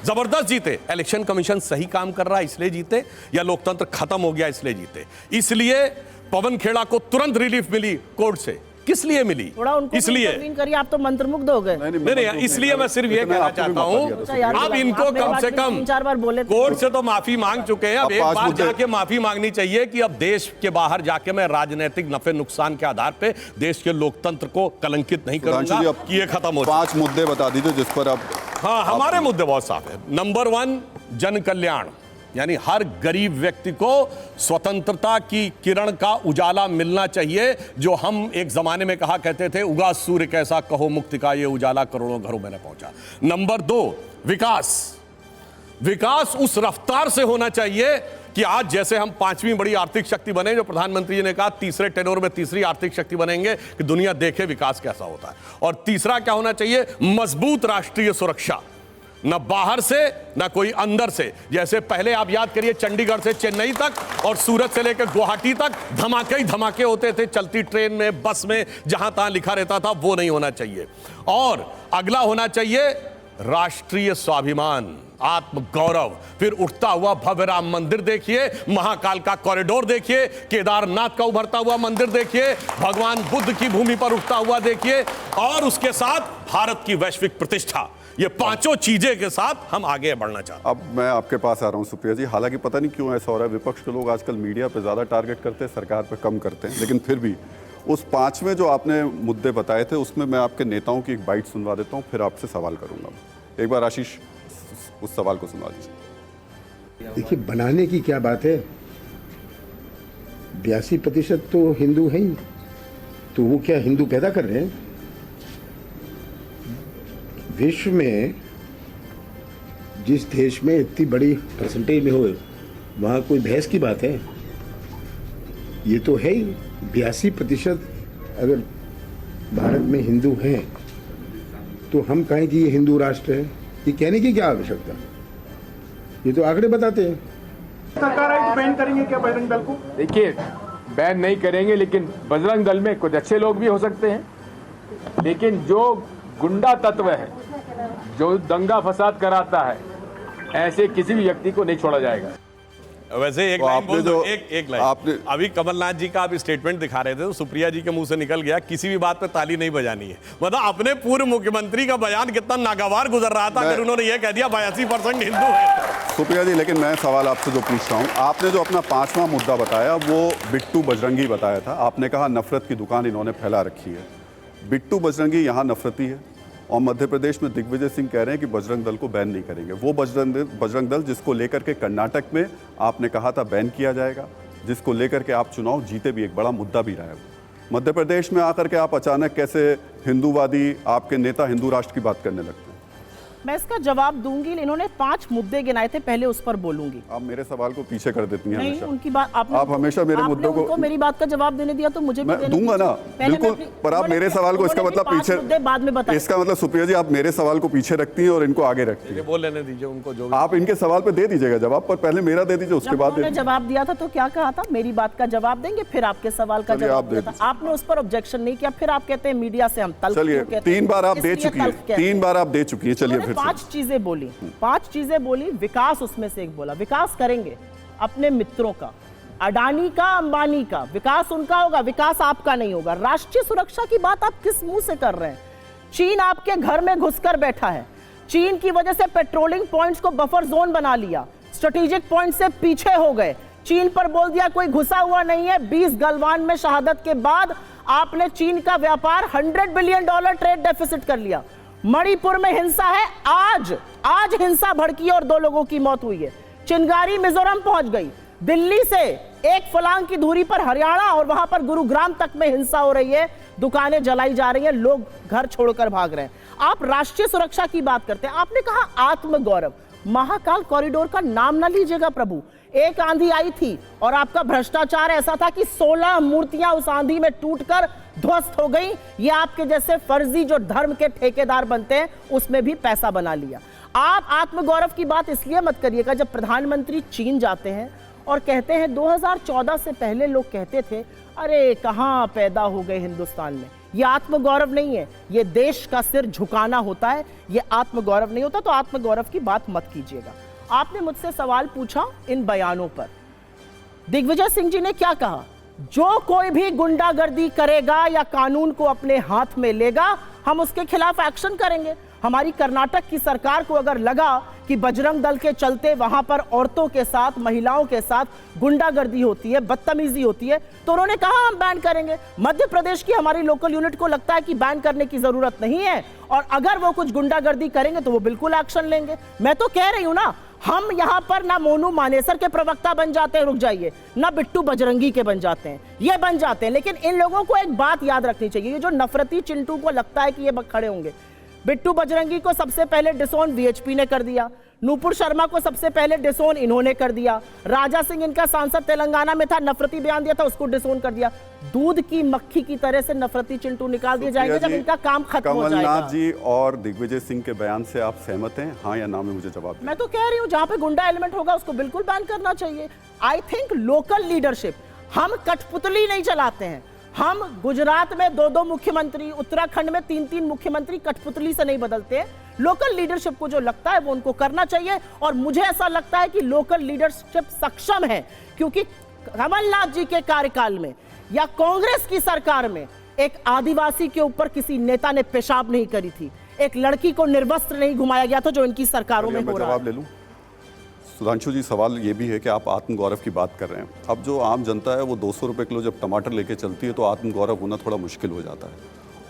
जबरदस्त जीते, इलेक्शन कमीशन सही काम कर रहा है इसलिए जीते, या लोकतंत्र खत्म हो गया इसलिए जीते? इसलिए पवन खेड़ा को तुरंत रिलीफ मिली कोर्ट से। किस लिए मिली? इसलिए करिए, आप तो मंत्रमुग्ध हो गए। नहीं, इसलिए मैं सिर्फ ये कहना चाहता हूं, अब इनको कम से कम 3-4 बार बोले कोर्ट से तो माफी मांग चुके हैं। अब एक बार जाके माफी मांगनी चाहिए कि अब देश के बाहर जाके मैं राजनीतिक नफे नुकसान के आधार पे देश के लोकतंत्र को कलंकित नहीं करूंगा कि ये खत्म हो। 5 मुद्दे बता दीजिए जिस पर अब। हाँ, हमारे मुद्दे बहुत साफ है। नंबर 1, जन कल्याण, यानी हर गरीब व्यक्ति को स्वतंत्रता की किरण का उजाला मिलना चाहिए। जो हम एक जमाने में कहा करते थे, उगा सूर्य कैसा कहो मुक्ति का ये उजाला करोड़ों घरों में न पहुंचा। नंबर 2, विकास उस रफ्तार से होना चाहिए कि आज जैसे हम 5वीं बड़ी आर्थिक शक्ति बने, जो प्रधानमंत्री जी ने कहा तीसरे टेनोर में तीसरी आर्थिक शक्ति बनेंगे, कि दुनिया देखे विकास कैसा होता है। और तीसरा क्या होना चाहिए? मजबूत राष्ट्रीय सुरक्षा, न बाहर से न कोई अंदर से। जैसे पहले आप याद करिए, चंडीगढ़ से चेन्नई तक और सूरत से लेकर गुवाहाटी तक धमाके ही धमाके होते थे, चलती ट्रेन में, बस में, जहां तहां लिखा रहता था। वो नहीं होना चाहिए। और अगला होना चाहिए राष्ट्रीय स्वाभिमान, आत्म गौरव। फिर उठता हुआ भव्य राम मंदिर देखिए, महाकाल का कॉरिडोर देखिए, केदारनाथ का उभरता हुआ मंदिर देखिए, भगवान बुद्ध की भूमि पर उठता हुआ देखिए, और उसके साथ भारत की वैश्विक प्रतिष्ठा। ये पांचों चीजें के साथ हम आगे बढ़ना चाहते हैं। अब मैं आपके पास आ रहा हूं सुप्रिया जी। हालांकि पता नहीं क्यों ऐसा हो रहा है, विपक्ष के लोग आजकल मीडिया पे ज़्यादा टारगेट करते हैं, सरकार पे कम करते हैं, लेकिन फिर भी उस 5वें जो आपने मुद्दे बताए थे उसमें मैं आपके नेताओं की एक बाइट सुनवा देता हूँ, फिर आपसे सवाल करूंगा। एक बार आशीष उस सवाल को सुनवा दीजिए। देखिए, बनाने की क्या बात है, 82% तो हिंदू हैं ही, तो वो क्या हिंदू पैदा कर रहे हैं? विश्व में जिस देश में इतनी बड़ी परसेंटेज में हो, वहाँ कोई बहस की बात है? ये तो है ही, 82% अगर भारत में हिंदू हैं तो हम कहें कि ये हिंदू राष्ट्र है, ये कहने की क्या आवश्यकता? ये तो आंकड़े बताते हैं। सरकार आई तो बैन करेंगे क्या बजरंग दल को? देखिए, बैन नहीं करेंगे, लेकिन बजरंग दल में कुछ अच्छे लोग भी हो सकते हैं, लेकिन जो गुंडा तत्व है, जो दंगा फसाद कराता है, ऐसे किसी भी व्यक्ति को नहीं छोड़ा जाएगा। वैसे एक तो लाइन आपने बोल दो, जो- एक लाइन आपने- अभी कमलनाथ जी का आप स्टेटमेंट दिखा रहे थे तो सुप्रिया जी के मुंह से निकल गया किसी भी बात पे ताली नहीं बजानी है। मतलब अपने पूर्व मुख्यमंत्री का बयान कितना नागवार गुजर रहा था अगर उन्होंने ये कह दिया 82% हिंदू है। सुप्रिया जी, लेकिन मैं सवाल आपसे जो पूछ रहा हूँ, आपने जो अपना 5वां मुद्दा बताया वो बिट्टू बजरंगी बताया था। आपने कहा नफरत की दुकान इन्होंने फैला रखी है। बिट्टू बजरंगी यहाँ नफरती है और मध्य प्रदेश में दिग्विजय सिंह कह रहे हैं कि बजरंग दल को बैन नहीं करेंगे। वो बजरंग दल जिसको लेकर के कर्नाटक में आपने कहा था बैन किया जाएगा, जिसको लेकर के आप चुनाव जीते भी, एक बड़ा मुद्दा भी रहा है। मध्य प्रदेश में आकर के आप अचानक कैसे हिंदूवादी, आपके नेता हिंदू राष्ट्र की बात करने लगते हैं? मैं इसका जवाब दूंगी। इन्होंने 5 मुद्दे गिनाए थे, पहले उस पर बोलूंगी। आप मेरे सवाल को पीछे कर देती हैं नहीं, हमेशा। उनकी बात आप हमेशा मेरे मुद्दों को उनको मेरी बात का जवाब देने दिया तो मुझे भी मैं देने दूंगा दीजिए। ना, पहले मैं बिल्कुल, अपनी- पर आप उन्होंने मेरे सवाल को इसका उन्होंने मतलब 5 पीछे, मुद्दे बाद में बताए। इसका मतलब सुप्रिया जी आप मेरे सवाल को पीछे रखती हैं और इनको आगे रखती ये हैं। बोल लेने दीजिए उनको जो भी। आप इनके सवाल पे दे दीजिएगा जवाब, पर पहले मेरा दे दीजिए, उसके जब बाद दे उन्होंने दीजिए। जवाब दिया था तो क्या कहा था? मेरी बात का जवाब देंगे, फिर आपके सवाल का चलिए, जवाब आप दे दिया था। दीजिए। आपने उस पर ऑब्जेक्शन नहीं किया, फिर आप कहते हैं मीडिया से हम तल्ख चलिए, क्यों कहते हैं? 3 बार आप दे इसलिए चुकी हैं, तल्ख कहते हैं। 3 बार आप दे चुकी हैं। चलिए उन्होंने फिर 5 चीजें बोली, 5 चीजें बोली। विकास उसमें से एक बोला, विकास करेंगे अपने मित्रों का, अडानी का, अंबानी का। विकास उनका होगा, विकास आपका नहीं होगा। राष्ट्रीय सुरक्षा की बात आप किस मुंह से कर रहे हैं? चीन आपके घर में घुसकर बैठा है। चीन की वजह से पेट्रोलिंग पॉइंट्स को बफर जोन बना लिया, स्ट्रेटेजिक पॉइंट से पीछे हो गए। चीन पर बोल दिया कोई घुसा हुआ नहीं है। 20 गलवान में शहादत के बाद आपने चीन का व्यापार $100 बिलियन ट्रेड डेफिसिट कर लिया। मणिपुर में हिंसा है, आज हिंसा भड़की और 2 लोगों की मौत हुई है। चिंगारी मिजोरम पहुंच गई। दिल्ली से 1 फलांग की दूरी पर हरियाणा और वहां पर गुरुग्राम तक में हिंसा हो रही है। दुकानें जलाई जा रही हैं, लोग घर छोड़कर भाग रहे हैं। आप राष्ट्रीय सुरक्षा की बात करते हैं। आपने कहा आत्मगौरव। महाकाल कॉरिडोर का नाम ना लीजिएगा प्रभु। एक आंधी आई थी और आपका भ्रष्टाचार ऐसा था कि 16 मूर्तियां उस आंधी में टूटकर ध्वस्त हो गई। ये आपके जैसे फर्जी जो धर्म के ठेकेदार बनते हैं उसमें भी पैसा बना लिया। आप आत्मगौरव की बात इसलिए मत करिएगा जब प्रधानमंत्री चीन जाते हैं और कहते हैं 2014 से पहले लोग कहते थे अरे कहां पैदा हो गए हिंदुस्तान में। ये आत्मगौरव नहीं है, ये देश का सिर झुकाना होता है, ये आत्मगौरव नहीं होता। तो आत्मगौरव की बात मत कीजिएगा। आपने मुझसे सवाल पूछा इन बयानों पर। दिग्विजय सिंह जी ने क्या कहा? जो कोई भी गुंडागर्दी करेगा या कानून को अपने हाथ में लेगा, हम उसके खिलाफ एक्शन करेंगे। हमारी कर्नाटक की सरकार को अगर लगा कि बजरंग दल के चलते वहां पर औरतों के साथ, महिलाओं के साथ गुंडागर्दी होती है, बदतमीजी होती है, तो उन्होंने कहा हम बैन करेंगे। मध्य प्रदेश की हमारी लोकल यूनिट को लगता है कि बैन करने की जरूरत नहीं है और अगर वो कुछ गुंडागर्दी करेंगे तो वो बिल्कुल एक्शन लेंगे। मैं तो कह रही हूं ना, हम यहां पर ना मोनू मानेसर के प्रवक्ता बन जाते हैं, रुक जाइए, ना बिट्टू बजरंगी के बन जाते हैं, ये बन जाते हैं। लेकिन इन लोगों को एक बात याद रखनी चाहिए, ये जो नफरती चिंटू को लगता है कि ये खड़े होंगे। बिट्टू बजरंगी को सबसे पहले डिसोन वीएचपी ने कर दिया, नूपुर शर्मा को सबसे पहले डिसोन इन्होंने कर दिया, राजा सिंह इनका सांसद तेलंगाना में था, नफरती बयान दिया था, उसको डिसोन कर दिया। दूध की मक्खी की तरह से नफरती चिंटू निकाल दिए जाएंगे जब इनका काम खत्म हो जाएगा। कमलनाथ जी और दिग्विजय सिंह के बयान से आप सहमत हैं, हाँ या ना में मुझे जवाब दें। मैं तो कह रही हूं जहां पे गुंडा एलिमेंट होगा उसको बिल्कुल बैन करना चाहिए। आई थिंक लोकल लीडरशिप, हम कठपुतली नहीं चलाते हैं। हम गुजरात में 2-2 मुख्यमंत्री, उत्तराखंड में 3-3 मुख्यमंत्री कठपुतली से नहीं बदलते हैं। लोकल लीडरशिप को जो लगता है वो उनको करना चाहिए और मुझे ऐसा लगता है कि लोकल लीडरशिप सक्षम है, क्योंकि कमलनाथ जी के कार्यकाल में या कांग्रेस की सरकार में एक आदिवासी के ऊपर किसी नेता ने पेशाब नहीं करी थी, एक लड़की को निर्वस्त्र नहीं घुमाया गया था जो इनकी सरकारों में मैं हो रहा है। जवाब ले लूं। सुधांशु जी, सवाल ये भी है कि आप आत्मगौरव की बात कर रहे हैं। अब जो आम जनता है वो 200 रुपए किलो जब टमाटर लेके चलती है तो आत्मगौरव होना थोड़ा मुश्किल हो जाता है।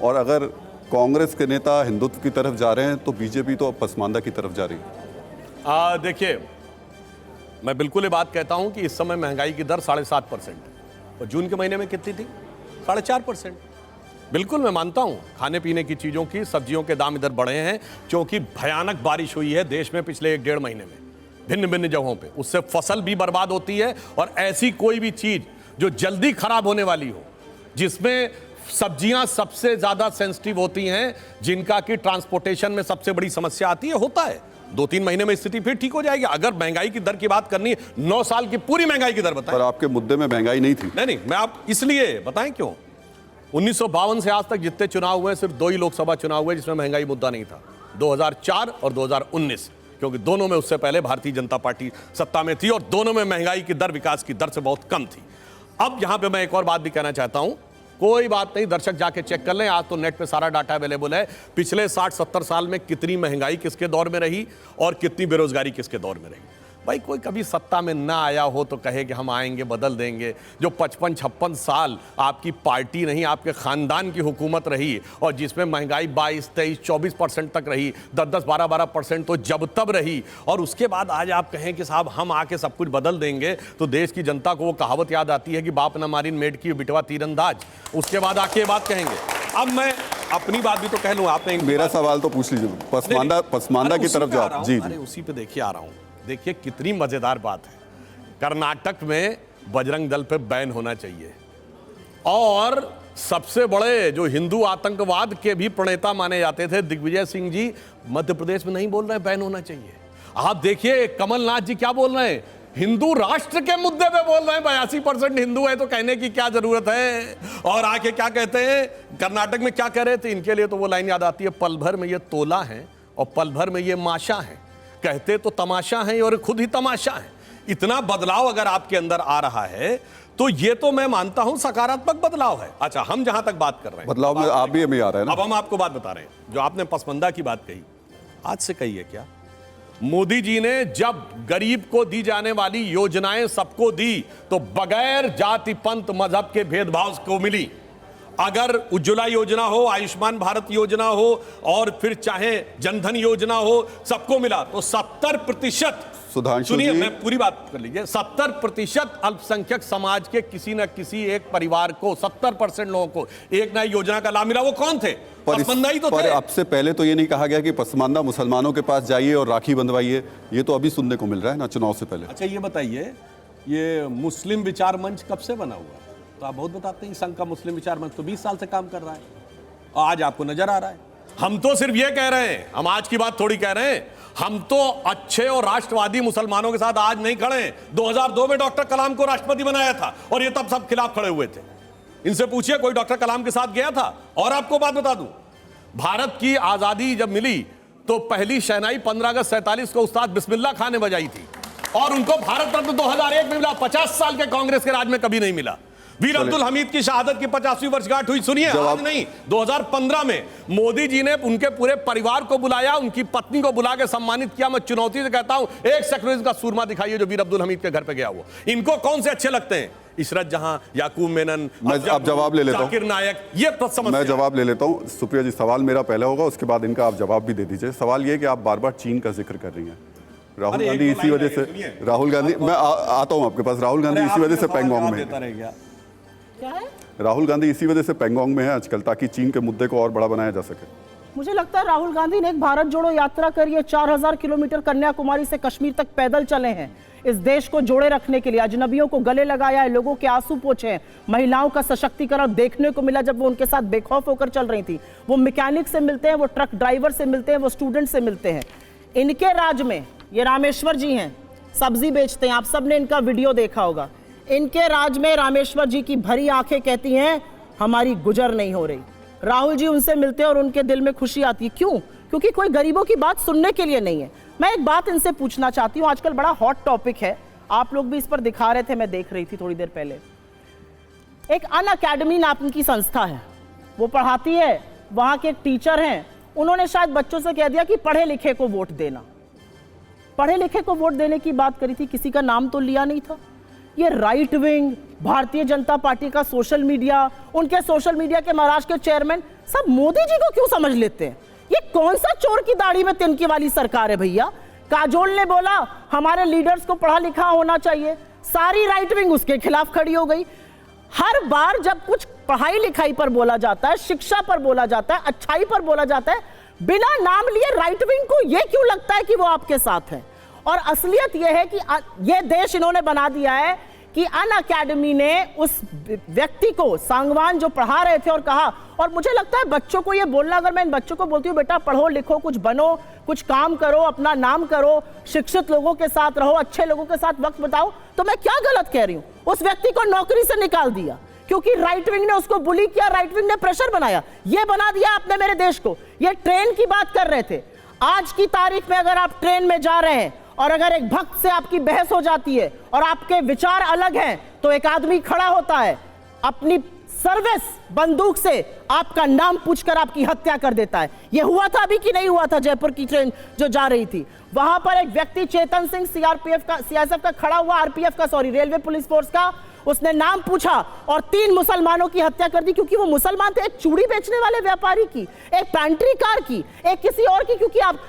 और अगर कांग्रेस के नेता हिंदुत्व की तरफ जा रहे हैं तो बीजेपी तो अब पसमानदा की तरफ जा रही है। देखिए, मैं बिल्कुल ये बात कहता हूं कि इस समय महंगाई की दर 7.5% है और जून के महीने में कितनी थी? 4.5%। बिल्कुल मैं मानता हूं खाने पीने की चीजों की, सब्जियों के दाम इधर बढ़े हैं क्योंकि भयानक बारिश हुई है देश में पिछले 1-1.5 महीने में भिन्न भिन्न जगहों पे। उससे फसल भी बर्बाद होती है और ऐसी कोई भी चीज जो जल्दी खराब होने वाली हो, जिसमें सब्जियां सबसे ज्यादा सेंसिटिव होती हैं, जिनका कि ट्रांसपोर्टेशन में सबसे बड़ी समस्या आती है, होता है 2-3 महीने में स्थिति फिर ठीक हो जाएगी। अगर महंगाई की दर की बात करनी है, 9 साल की पूरी महंगाई की दर बताएं। पर आपके मुद्दे में महंगाई नहीं थी। नहीं, मैं आप इसलिए बताएं क्यों। 1952 से आज तक जितने चुनाव हुए सिर्फ 2 ही लोकसभा चुनाव हुए जिसमें महंगाई मुद्दा नहीं था, 2004 और 2019, क्योंकि दोनों में उससे पहले भारतीय जनता पार्टी सत्ता में थी और दोनों में महंगाई की दर विकास की दर से बहुत कम थी। अब यहां पे मैं एक और बात भी कहना चाहता हूं, कोई बात नहीं, दर्शक जाके चेक कर लें, आज तो नेट पे सारा डाटा अवेलेबल है। पिछले 60-70 साल में कितनी महंगाई किसके दौर में रही और कितनी बेरोजगारी किसके दौर में रही। भाई कोई कभी सत्ता में ना आया हो तो कहे कि हम आएंगे बदल देंगे। जो 55-56 साल आपकी पार्टी नहीं आपके खानदान की हुकूमत रही और जिसमें महंगाई 22-23-24% तक रही, 10-12% तो जब तब रही, और उसके बाद आज आप कहें कि साहब हम आके सब कुछ बदल देंगे, तो देश की जनता को वो कहावत याद आती है कि बाप न मारिन मेड की बिटवा तीरंदाज। उसके बाद आके ये बात कहेंगे। अब मैं अपनी बात भी तो कह लूं, आपने मेरा सवाल तो पूछ लीजिए, पसमानदा की तरफ जाओ। जी अरे उसी पे देखिए आ रहा हूं। देखिए कितनी मजेदार बात है, कर्नाटक में बजरंग दल पे बैन होना चाहिए और सबसे बड़े जो हिंदू आतंकवाद के भी प्रणेता माने जाते थे दिग्विजय सिंह जी मध्य प्रदेश में नहीं बोल रहे बैन होना चाहिए। आप देखिए कमलनाथ जी क्या बोल रहे हैं, हिंदू राष्ट्र के मुद्दे पे बोल रहे हैं। 82% हिंदू है तो कहने की क्या जरूरत है। और आके क्या कहते हैं, कर्नाटक में क्या कह रहे थे, इनके लिए तो वो लाइन याद आती है, पल भर में ये तोला है और पल भर में ये माशा है, कहते तो तमाशा है और खुद ही तमाशा है। इतना बदलाव अगर आपके अंदर आ रहा है तो ये तो मैं मानता हूं सकारात्मक बदलाव है। अच्छा, हम जहां तक बात कर रहे हैं बदलाव में आप भी हमें आ रहा है ना। अब हम आपको बात बता रहे हैं, जो आपने पसमंदा की बात कही, आज से कही है क्या? मोदी जी ने जब गरीब को दी जाने वाली योजनाएं सबको दी तो बगैर जाति पंथ मजहब के भेदभाव को मिली। अगर उज्ज्वला योजना हो, आयुष्मान भारत योजना हो और फिर चाहे जनधन योजना हो, सबको मिला तो 70%, सुनिए मैं पूरी बात कर लीजिए, 70% अल्पसंख्यक समाज के किसी न किसी एक परिवार को, 70% लोगों को एक नई योजना का लाभ मिला। वो कौन थे? पसमानदा ही तो थे। अब से पहले तो ये नहीं कहा गया कि पसमानदा मुसलमानों के पास जाइए और राखी बंधवाइए, ये तो अभी सुनने को मिल रहा है ना चुनाव से पहले। अच्छा ये बताइए, ये मुस्लिम विचार मंच कब से बना हुआ? तो आप बहुत बताते हैं संघ का मुस्लिम विचार मंच तो 20 साल से काम कर रहा है और आज आपको नजर आ रहा है। हम तो सिर्फ ये कह रहे हैं, हम आज की बात थोड़ी कह रहे हैं, हम तो अच्छे और राष्ट्रवादी मुसलमानों के साथ आज नहीं खड़े। 2002 में डॉक्टर कलाम को राष्ट्रपति बनाया था और ये तब सब खिलाफ खड़े हुए थे। इनसे पूछिए कोई डॉक्टर कलाम के साथ गया था? और आपको बात बता दूं, भारत की आजादी जब मिली तो पहली शहनाई 15 अगस्त 47 को उस्ताद बिस्मिल्लाह खान ने बजाई थी और उनको भारत रत्न 2001 में मिला। 50 साल के कांग्रेस के राज में कभी नहीं मिला। वीर अब्दुल हमीद की शहादत की 50वीं वर्षगांठ हुई, सुनिए आज नहीं, 2015 में मोदी जी ने उनके पूरे परिवार को बुलाया, उनकी पत्नी को बुला के सम्मानित किया। मैं चुनौती से कहता हूं, एक सेक्युलरिज्म का सूरमा दिखाइए जो वीर अब्दुल हमीद के घर पे गया हुआ। इनको कौन से अच्छे लगते हैं? इशरत जहां, याकूब मेनन, अब जवाब ले लेता हूं, जाकिर नायक, ये मैं जवाब ले लेता हूं। सुप्रिया जी, सवाल मेरा पहला होगा, उसके बाद इनका आप जवाब भी दे दीजिए। सवाल ये कि आप बार बार चीन का जिक्र कर रही हैं। राहुल गांधी इसी वजह से, राहुल गांधी, मैं आता हूं आपके पास, राहुल गांधी इसी वजह से पेंगोंग में है। क्या है? राहुल गांधी इसी वजह से पेंगोंग में है आजकल, ताकि चीन के मुद्दे को और बड़ा बनाया जा सके। मुझे लगता है राहुल गांधी ने एक भारत जोड़ो यात्रा करी है, 4000 किलोमीटर कन्याकुमारी से कश्मीर तक पैदल चले हैं इस देश को जोड़े रखने के लिए। अजनबियों को गले लगाया है, लोगों के आंसू पोंछे हैं, महिलाओं का सशक्तिकरण देखने को मिला जब वो उनके साथ बेखौफ होकर चल रही थी। वो मैकेनिक से मिलते हैं, वो ट्रक ड्राइवर से मिलते हैं, वो स्टूडेंट से मिलते हैं। इनके राज में, ये रामेश्वर जी हैं, सब्जी बेचते हैं, आप सबने इनका वीडियो देखा होगा। इनके राज में रामेश्वर जी की भरी आंखें कहती हैं हमारी गुजर नहीं हो रही। राहुल जी उनसे मिलते हैं और उनके दिल में खुशी आती है। क्यों? क्योंकि कोई गरीबों की बात सुनने के लिए नहीं है। मैं एक बात इनसे पूछना चाहती हूं, आजकल बड़ा हॉट टॉपिक है, आप लोग भी इस पर दिखा रहे थे, मैं देख रही थी थोड़ी देर पहले। एक अन अकेडमी नाम की संस्था है, वो पढ़ाती है, वहां के एक टीचर हैं, उन्होंने शायद बच्चों से कह दिया कि पढ़े लिखे को वोट देना। पढ़े लिखे को वोट देने की बात करी थी, किसी का नाम तो लिया नहीं था। ये right wing, Bharatiya Janata party का सोशल मीडिया, उनके सोशल मीडिया के महाराष्ट्र के चेयरमैन सब मोदी जी को क्यों समझ लेते हैं? ये कौन सा चोर की दाढ़ी में तिनकी वाली सरकार है भैया? काजोल ने बोला हमारे लीडर्स को पढ़ा लिखा होना चाहिए, सारी राइट विंग उसके खिलाफ खड़ी हो गई। हर बार जब कुछ पढ़ाई लिखाई पर बोला जाता है, शिक्षा पर बोला जाता है, अच्छाई पर बोला जाता है, बिना नाम लिए राइट विंग को यह क्यों लगता है कि वो आपके साथ है? और असलियत यह है कि यह देश इन्होंने बना दिया है कि अन अकेडमी ने उस व्यक्ति को, सांगवान जो पढ़ा रहे थे, और कहा, और मुझे लगता है बच्चों को यह बोलना, अगर मैं इन बच्चों को बोलती हूँ बेटा पढ़ो लिखो, कुछ बनो, कुछ काम करो, अपना नाम करो, शिक्षित लोगों के साथ रहो, अच्छे लोगों के साथ वक्त बिताओ, तो मैं क्या गलत कह रही हूं? उस व्यक्ति को नौकरी से निकाल दिया क्योंकि राइट विंग ने उसको बुली किया, राइट विंग ने प्रेशर बनाया। यह बना दिया आपने मेरे देश को। यह ट्रेन की बात कर रहे थे, आज की तारीख में अगर आप ट्रेन में जा रहे हैं और अगर एक भक्त से आपकी बहस हो जाती है और आपके विचार अलग हैं, तो एक आदमी खड़ा होता है, अपनी सर्विस बंदूक से आपका नाम पूछकर आपकी हत्या कर देता है। यह हुआ था अभी कि नहीं हुआ था? जयपुर की ट्रेन जो जा रही थी, वहां पर एक व्यक्ति चेतन सिंह सीआरपीएफ का खड़ा हुआ, आरपीएफ का, सॉरी, रेलवे पुलिस फोर्स का, उसने नाम पूछा और 3 मुसलमानों की हत्या कर दी क्योंकि वो मुसलमान थे। एक चूड़ी बेचने वाले व्यापारी की, एक पैंट्री कार की, एक किसी और की, क्योंकि आप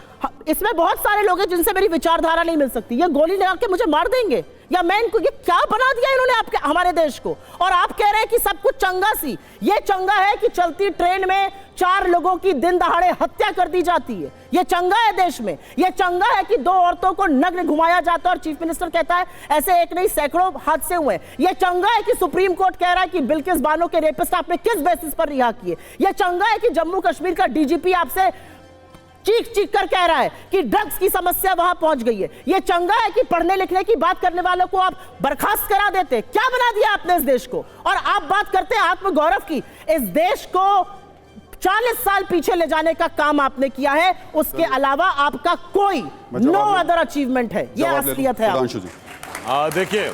इसमें बहुत सारे लोग हैं जिनसे मेरी विचारधारा नहीं मिल सकती। ये गोली लगा के मुझे मार देंगे, या मैं इनको, ये क्या बना दिया इन्होंने आपके हमारे देश को? और आप कह रहे हैं कि सब कुछ चंगा सी। ये चंगा है कि चलती ट्रेन में 4 लोगों की दिन दहाड़े हत्या कर दी जाती है? ये चंगा है देश में? ये चंगा है कि 2 औरतों को नग्न घुमाया जाता है और चीफ मिनिस्टर कहता है ऐसे एक नहीं सैकड़ों हादसे हुए? ये चंगा है कि सुप्रीम कोर्ट कह रहा है कि बिल्किस बानो के रेपिस्ट आपने किस बेसिस पर रिहा किए? ये चंगा है कि जम्मू कश्मीर का डीजीपी आपसे चीख चीख कर कह रहा है कि ड्रग्स की समस्या वहां पहुंच गई है? ये चंगा है कि पढ़ने लिखने की बात करने वालों को आप बर्खास्त करा देते? क्या बना दिया आपने इस देश को? और आप बात करते हैं आत्मगौरव की। इस देश को 40 साल पीछे ले जाने का काम आपने किया है, उसके अलावा आपका कोई नो अदर अचीवमेंट है। ये असलियत है। देखिए,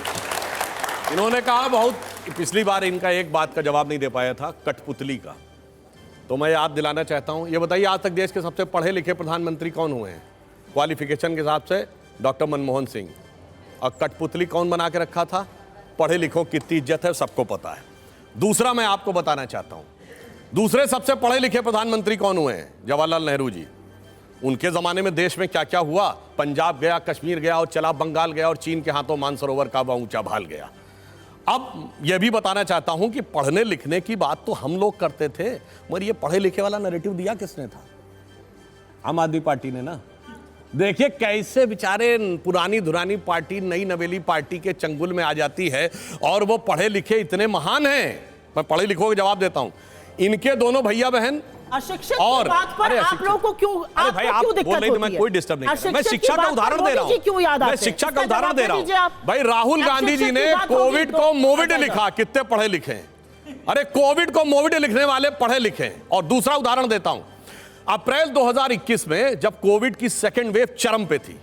इन्होंने कहा बहुत, पिछली बार इनका एक बात का जवाब नहीं दे पाया था, कठपुतली का, तो मैं याद दिलाना चाहता हूं। ये बताइए, आज तक देश के सबसे पढ़े लिखे प्रधानमंत्री कौन हुए हैं? क्वालिफिकेशन के हिसाब से डॉक्टर मनमोहन सिंह। और कठपुतली कौन बना के रखा था? पढ़े लिखों की कितनी इज्जत है सबको पता है। दूसरा मैं आपको बताना चाहता हूं, दूसरे सबसे पढ़े लिखे प्रधानमंत्री कौन हुए हैं? जवाहरलाल नेहरू जी। उनके जमाने में देश में क्या क्या हुआ? पंजाब गया, कश्मीर गया और चला बंगाल गया और चीन के हाथों मानसरोवर का वह ऊंचा भाल गया। अब यह भी बताना चाहता हूं कि पढ़ने लिखने की बात तो हम लोग करते थे, मगर ये पढ़े लिखे वाला नैरेटिव दिया किसने था? आम आदमी पार्टी ने ना। देखिए कैसे बेचारे पुरानी धुरानी पार्टी नई नवेली पार्टी के चंगुल में आ जाती है, और वो पढ़े लिखे इतने महान हैं। मैं पढ़े लिखों का जवाब देता हूं। इनके दोनों भैया बहन अशिक्षित और की बात पर आप लोगों को क्यों, अरे भाई आप क्यों दिक्कत बोल रहे होती मैं है? कोई डिस्टर्ब नहीं कर रहा, मैं अशिक्षित शिक्षा की का बात पर उदाहरण दे रहा मोदी जी क्यों याद हूं। आते मैं हैं? शिक्षा का इसका उदाहरण जवाब दे रहा दीजिए हूं। आप। भाई राहुल गांधी जी ने कोविड को मोविड लिखा, कितने पढ़े लिखे हैं? अरे कोविड को मोविड लिखने वाले पढ़े लिखे हैं। और दूसरा उदाहरण देता हूं, अप्रैल 2021 में जब कोविड की सेकेंड वेव चरम पे थी,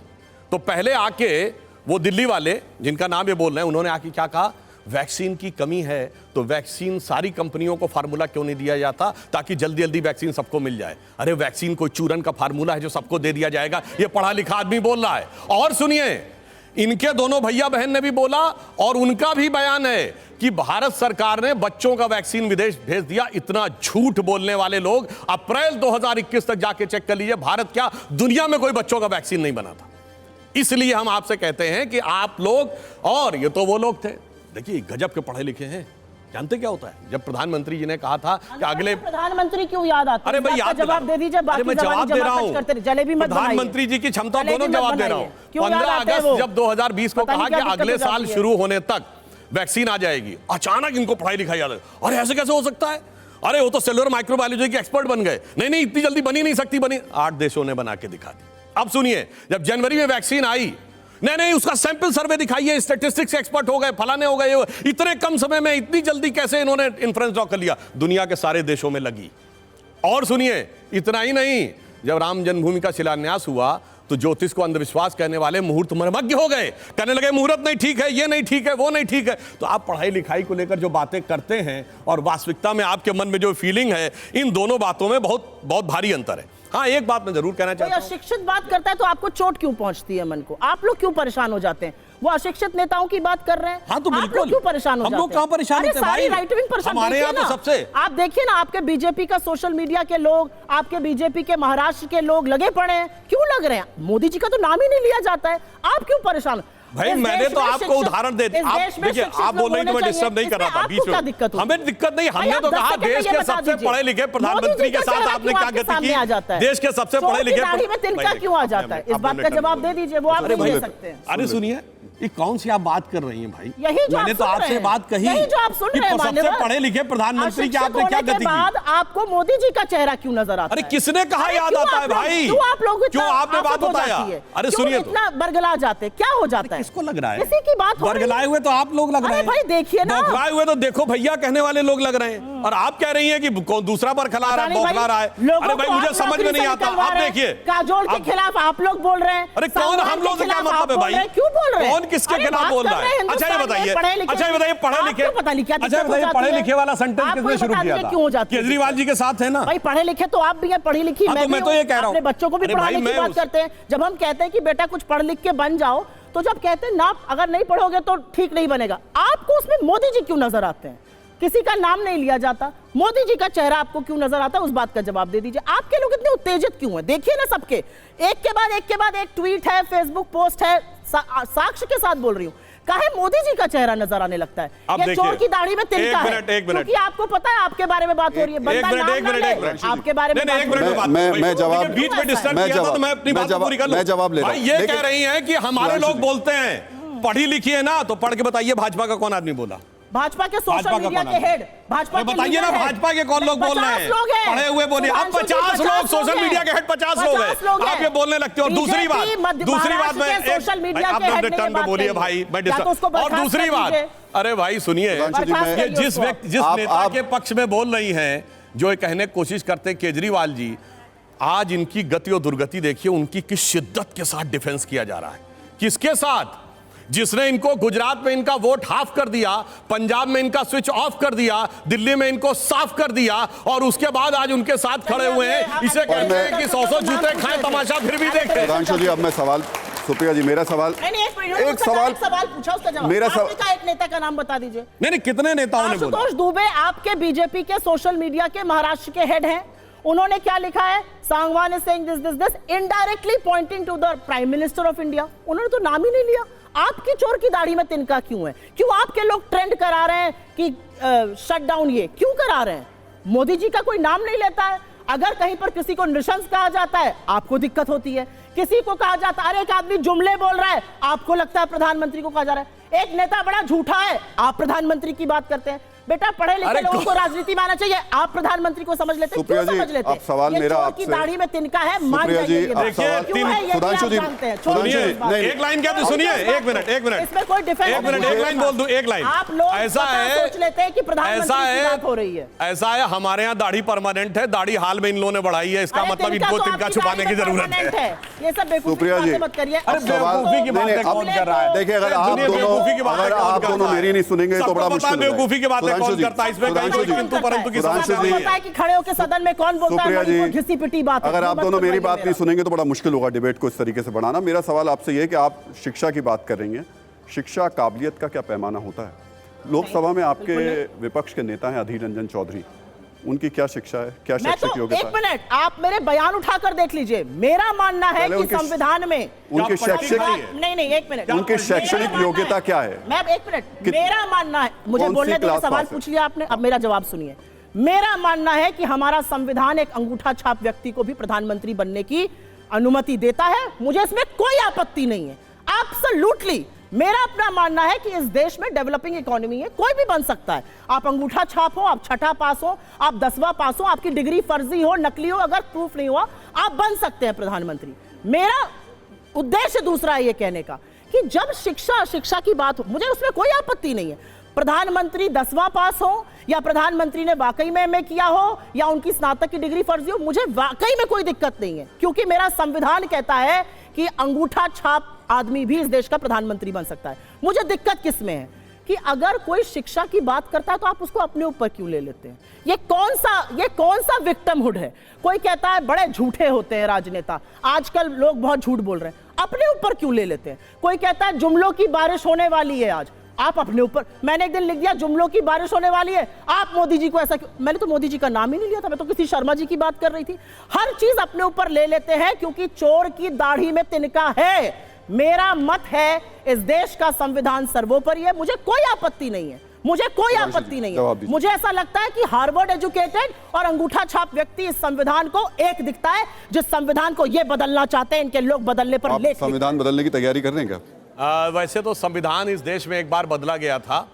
तो पहले आके वो दिल्ली वाले जिनका नाम ये बोल रहे हैं, उन्होंने आके क्या कहा? वैक्सीन की कमी है तो वैक्सीन सारी कंपनियों को फार्मूला क्यों नहीं दिया जाता ताकि जल्दी जल्दी वैक्सीन सबको मिल जाए? अरे वैक्सीन कोई चूरन का फार्मूला है जो सबको दे दिया जाएगा? ये पढ़ा लिखा आदमी बोल रहा है। और सुनिए, इनके दोनों भैया बहन ने भी बोला और उनका भी बयान है कि भारत सरकार ने बच्चों का वैक्सीन विदेश भेज दिया। इतना झूठ बोलने वाले लोग, अप्रैल 2021 तक जाके चेक कर लीजिए, भारत क्या दुनिया में कोई बच्चों का वैक्सीन नहीं बना था। इसलिए हम आपसे कहते हैं कि आप लोग, और ये तो वो लोग थे, देखिए गजब के पढ़े लिखे हैं। जानते क्या होता है? जब प्रधानमंत्री जी ने कहा था कि अगले प्रधानमंत्री क्यों याद आते हैं? अरे भाई याद जवाब दे दीजिए, बाकी मैं जवाब दे रहा हूं। जलेबी मत बनाइए। प्रधानमंत्री जी की क्षमता दोनों जवाब दे रहा हूं। क्यों याद 15 आते हैं अगस्त वो? जब 2020 को पता कहा नहीं कि क्या अगले दिक्कत हो साल जाती है। शुरू होने तक वैक्सीन आ जाएगी, अचानक इनको पढ़ाई लिखाई याद है। अरे ऐसे कैसे हो सकता है? अरे वो तो सेलुलर माइक्रोबायोलॉजी के एक्सपर्ट बन गए। नहीं इतनी जल्दी बनी नहीं सकती, बनी 8 देशों ने बना के दिखा दी। अब सुनिए, जब जनवरी में वैक्सीन आई, नहीं उसका सैंपल सर्वे दिखाइए, स्टैटिस्टिक्स एक्सपर्ट हो गए, फलाने हो गए, इतने कम समय में इतनी जल्दी कैसे इन्होंने इन्फ्लुएंस ड्रॉ कर लिया? दुनिया के सारे देशों में लगी। और सुनिए, इतना ही नहीं, जब राम जन्मभूमि का शिलान्यास हुआ तो ज्योतिष को अंधविश्वास कहने वाले मुहूर्त मर्मज्ञ हो गए, कहने लगे मुहूर्त नहीं ठीक है, ये नहीं ठीक है, वो नहीं ठीक है। तो आप पढ़ाई लिखाई को लेकर जो बातें करते हैं और वास्तविकता में आपके मन में जो फीलिंग है, इन दोनों बातों में बहुत बहुत भारी अंतर है। हाँ, एक बात मैं जरूर कहना चाहता हूं, अशिक्षित बात करता है तो आपको चोट क्यों पहुंचती है मन को? आप लोग क्यों परेशान हो जाते हैं? वो अशिक्षित नेताओं की बात कर रहे हैं। हाँ, तो आप बिल्कुल। लोग क्यों परेशान हो जाते हैं? हम लोग कहां परेशान होते हैं भाई? राइट विंग पर्सन हमारे यहाँ तो सबसे आप देखिए ना, आपके बीजेपी का सोशल मीडिया के लोग, आपके बीजेपी के महाराष्ट्र के लोग लगे पड़े हैं। क्यों लग रहे हैं? मोदी जी का तो नाम ही नहीं लिया जाता है, आप क्यों परेशान? भाई मैंने तो आपको उदाहरण दे दिया। आप देखिए, आप बोल रहे हैं कि मैं डिस्टर्ब नहीं कर रहा था बीच में। हमें दिक्कत नहीं, हमने तो कहा देश के सबसे पढ़े लिखे प्रधानमंत्री के साथ आपने क्या गति की? देश के सबसे पढ़े लिखे दाढ़ी में तिनका क्यों आ जाता है? इस बात का जवाब दे दीजिए, वो आप नहीं दे सकते हैं। अरे सुनिए, ये कौन सी आप बात कर रही हैं भाई? यही जो मैंने तो आपसे बात कही कि सबसे पढ़े लिखे प्रधानमंत्री की आपने क्या गति की? आपको मोदी जी का चेहरा क्यों नजर आता है? अरे किसने कहा याद आता है भाई? क्यों आप लोग क्यों आपने बात बताया? अरे सुनिए, इतना बरगला जाते, क्या हो जाता है? किसको लग रहा है? किसी की बात बरगलाए हुए तो आप लोग लग रहे हैं भाई, देखिए ना, बरगलाए हुए तो देखो भैया कहने वाले लोग लग रहे हैं, और आप कह रही हैं कि कौन दूसरा पर खिला रहा है, बौखला रहा है। अरे भाई मुझे समझ में नहीं आता। आप देखिए, काजोल के खिलाफ आप लोग बोल रहे हैं। अरे कौन हम लोग, क्या मतलब है भाई? क्यों बोल रहे हैं? कौन किसके खिलाफ बोल रहा है? अच्छा ये बताइए, पढ़े लिखे, अच्छा ये बताइए पढ़े लिखे, अच्छा बताइए पढ़े लिखे वाला सेंटेंस किसने शुरू किया था? केजरीवाल जी के साथ है ना भाई। पढ़े लिखे तो आप भी हैं, पढ़ी लिखी मैं तो ये कह रहा हूं, अपने बच्चों को भी पढ़ाने की बात करते हैं। जब हम कहते हैं कि बेटा कुछ पढ़ लिख के बन जाओ, तो जब कहते हैं ना अगर नहीं पढ़ोगे तो ठीक नहीं बनेगा, आपको उसमें मोदी जी क्यों नजर आते हैं? किसी का नाम नहीं लिया जाता, मोदी जी का चेहरा आपको क्यों नजर आता है? उस बात का जवाब दे दीजिए। आपके लोग इतने उत्तेजित क्यों हैं? देखिए ना, सबके एक के बाद एक ट्वीट है, फेसबुक पोस्ट है, साक्ष्य के साथ बोल रही हूं, काहे मोदी जी का चेहरा नजर आने लगता है? ये चोर की दाढ़ी में तिनका है, क्योंकि आपको पता है आपके बारे में बात हो रही है। आपके बारे में मैं जवाब बीच में डिस्टर्ब किया था, तो मैं अपनी बात पूरी कर लूं। मैं जवाब ले रहा हूं। ये कह रही हैं कि हमारे लोग बोलते हैं पढ़ी लिखी है ना, तो पढ़ के बताइए भाजपा का कौन आदमी बोला? भाजपा के सोशल मीडिया के हेड, भाजपा के बताइए ना, भाजपा के कौन लोग बोल रहे हैं? पढ़े हुए बोलिए। अब 50 लोग सोशल मीडिया के हेड, 50 लोग हैं, आप ये बोलने लगते हो। और दूसरी बात में सोशल मीडिया के हेड टर्न पे बोलिए भाई, मैं डिस्टर्ब। और दूसरी बात, अरे भाई सुनिए, ये जिस नेता के पक्ष में बोल रही हैं, जो कहने की कोशिश करते हैं केजरीवाल जी, आज इनकी गति और दुर्गति देखिए, उनकी किस शिद्दत के साथ डिफेंस किया जा रहा है। किसके साथ? जिसने इनको गुजरात में इनका वोट हाफ कर दिया, पंजाब में इनका स्विच ऑफ कर दिया, दिल्ली में इनको साफ कर दिया, और उसके बाद आज उनके साथ खड़े हुए हैं। इसे कहते हैं कि 100 जूते खाएं, तमाशा फिर भी देखते हैं। सुधांशु जी, अब मैं सवाल, सुप्रिया जी मेरा सवाल, एक सवाल पूछा, उसका जवाब मेरा एक नेता का नाम बता दीजिए। नहीं, कितने नेताओं ने बोला? आशुतोष दुबे आपके बीजेपी के सोशल मीडिया के महाराष्ट्र के हेड हैं। उन्होंने क्या लिखा है? Sangwan is saying this indirectly pointing to the prime minister of India. उन्होंने तो नाम ही नहीं लिया। आपकी चोर की दाढ़ी में तिनका क्यों है? क्यों आपके लोग ट्रेंड करा रहे हैं कि शट डाउन? ये क्यों करा रहे हैं? मोदी जी का कोई नाम नहीं लेता है। अगर कहीं पर किसी को नृशंस कहा जाता है, आपको दिक्कत होती है। किसी को कहा जाता है अरे एक आदमी जुमले बोल रहा है, आपको लगता है प्रधानमंत्री को कहा जा रहा है। एक नेता बड़ा झूठा है, आप प्रधानमंत्री की बात करते हैं। बेटा पढ़े लिखे लोगों को राजनीति में आना चाहिए, आप प्रधानमंत्री को समझ लेते हैं। क्यों समझ लेते हैं? अब सवाल मेरा आपकी दाढ़ी में तिनका है, मान जाइए। सुधांशु जी, एक लाइन क्या? सुनिए, एक मिनट इसमें कोई डिफेंस, एक लाइन बोल दूं, एक लाइन। आप लोग ऐसा है, सोच लेते हैं कि प्रधानमंत्री की बात हो रही है। ऐसा है, हमारे यहाँ दाढ़ी परमानेंट है, दाढ़ी हाल में इन लोगों ने बढ़ाई है, इसका मतलब इनको तिनका छुपाने की जरूरत है। ये सब बेवकूफी मत करिए। बेवकूफी की बात कौन कर रहा है? देखिए, अगर आप दोनों मेरी नहीं सुनेंगे तो बड़ा मुश्किल है। बेवकूफी की बातें कौन करता है? इसमें कि खड़े होकर सदन में कौन बोलता है घिसी पिटी बात? अगर आप दोनों मेरी बात नहीं सुनेंगे तो बड़ा मुश्किल होगा डिबेट को इस तरीके से बढ़ाना। मेरा सवाल आपसे यह है कि आप शिक्षा की बात कर रही हैं, शिक्षा काबिलियत का क्या पैमाना होता है? लोकसभा में आपके विपक्ष के नेता हैं अधीर रंजन चौधरी, उनकी क्या शिक्षा है, क्या शैक्षिक योग्यता है? एक मिनट, आप मेरे बयान उठाकर देख लीजिए। मेरा मानना है कि संविधान में उनकी शैक्षिक, नहीं एक मिनट, उनकी शैक्षणिक योग्यता क्या है? मैं एक मिनट, मेरा मानना है, मुझे बोलने दीजिए। सवाल पूछ लिया आपने, अब मेरा जवाब सुनिए। मेरा मानना है कि हमारा संविधान एक अंगूठा छाप व्यक्ति को भी प्रधानमंत्री बनने की अनुमति देता है। मुझे इसमें कोई आपत्ति नहीं है, एब्सोल्युटली। मेरा अपना मानना है कि इस देश में डेवलपिंग इकोनॉमी है, कोई भी बन सकता है। आप अंगूठा छाप हो, आप छठा पास हो, आप 10वां पास हो, आपकी डिग्री फर्जी हो, नकली हो, अगर प्रूफ नहीं हुआ, आप बन सकते हैं प्रधानमंत्री। मेरा उद्देश्य दूसरा है ये कहने का कि जब शिक्षा की बात हो, मुझे उसमें कोई आपत्ति नहीं है। प्रधानमंत्री 10वां पास हो या प्रधानमंत्री ने वाकई में एमए किया हो या उनकी स्नातक की डिग्री फर्जी हो, मुझे वाकई में कोई दिक्कत नहीं है, क्योंकि मेरा संविधान कहता है कि अंगूठा छाप आदमी भी इस देश का प्रधानमंत्री बन सकता है। मुझे दिक्कत किस में है कि अगर कोई शिक्षा की बात करता है तो आप उसको अपने ऊपर क्यों ले लेते हैं? ये कौन सा विक्टिमहुड है? कोई कहता है बड़े झूठे होते हैं राजनेता, आजकल लोग बहुत झूठ बोल रहे हैं, अपने ऊपर क्यों ले लेते हैं? कोई कहता है जुमलों की बारिश होने वाली है आज, आप अपने ऊपर, मैंने एक दिन लिख दिया जुमलों की बारिश होने वाली है, आप मोदी जी को ऐसा क्यों? मैंने तो मोदी जी का नाम ही नहीं लिया था, मैं तो किसी शर्मा जी की बात कर रही थी। हर चीज अपने ऊपर ले लेते हैं क्योंकि चोर की दाढ़ी में तिनका है। मेरा मत है इस देश का संविधान सर्वोपरि है, मुझे कोई आपत्ति नहीं है, मुझे कोई आपत्ति नहीं है। मुझे ऐसा लगता है कि हार्वर्ड एजुकेटेड और अंगूठा छाप व्यक्ति इस संविधान को एक दिखता है, जिस संविधान को ये बदलना चाहते हैं इनके लोग बदलने पर लेट। संविधान बदलने की तैयारी कर रहे हैं क्या? वैसे तो संविधान इस देश में एक बार बदला गया था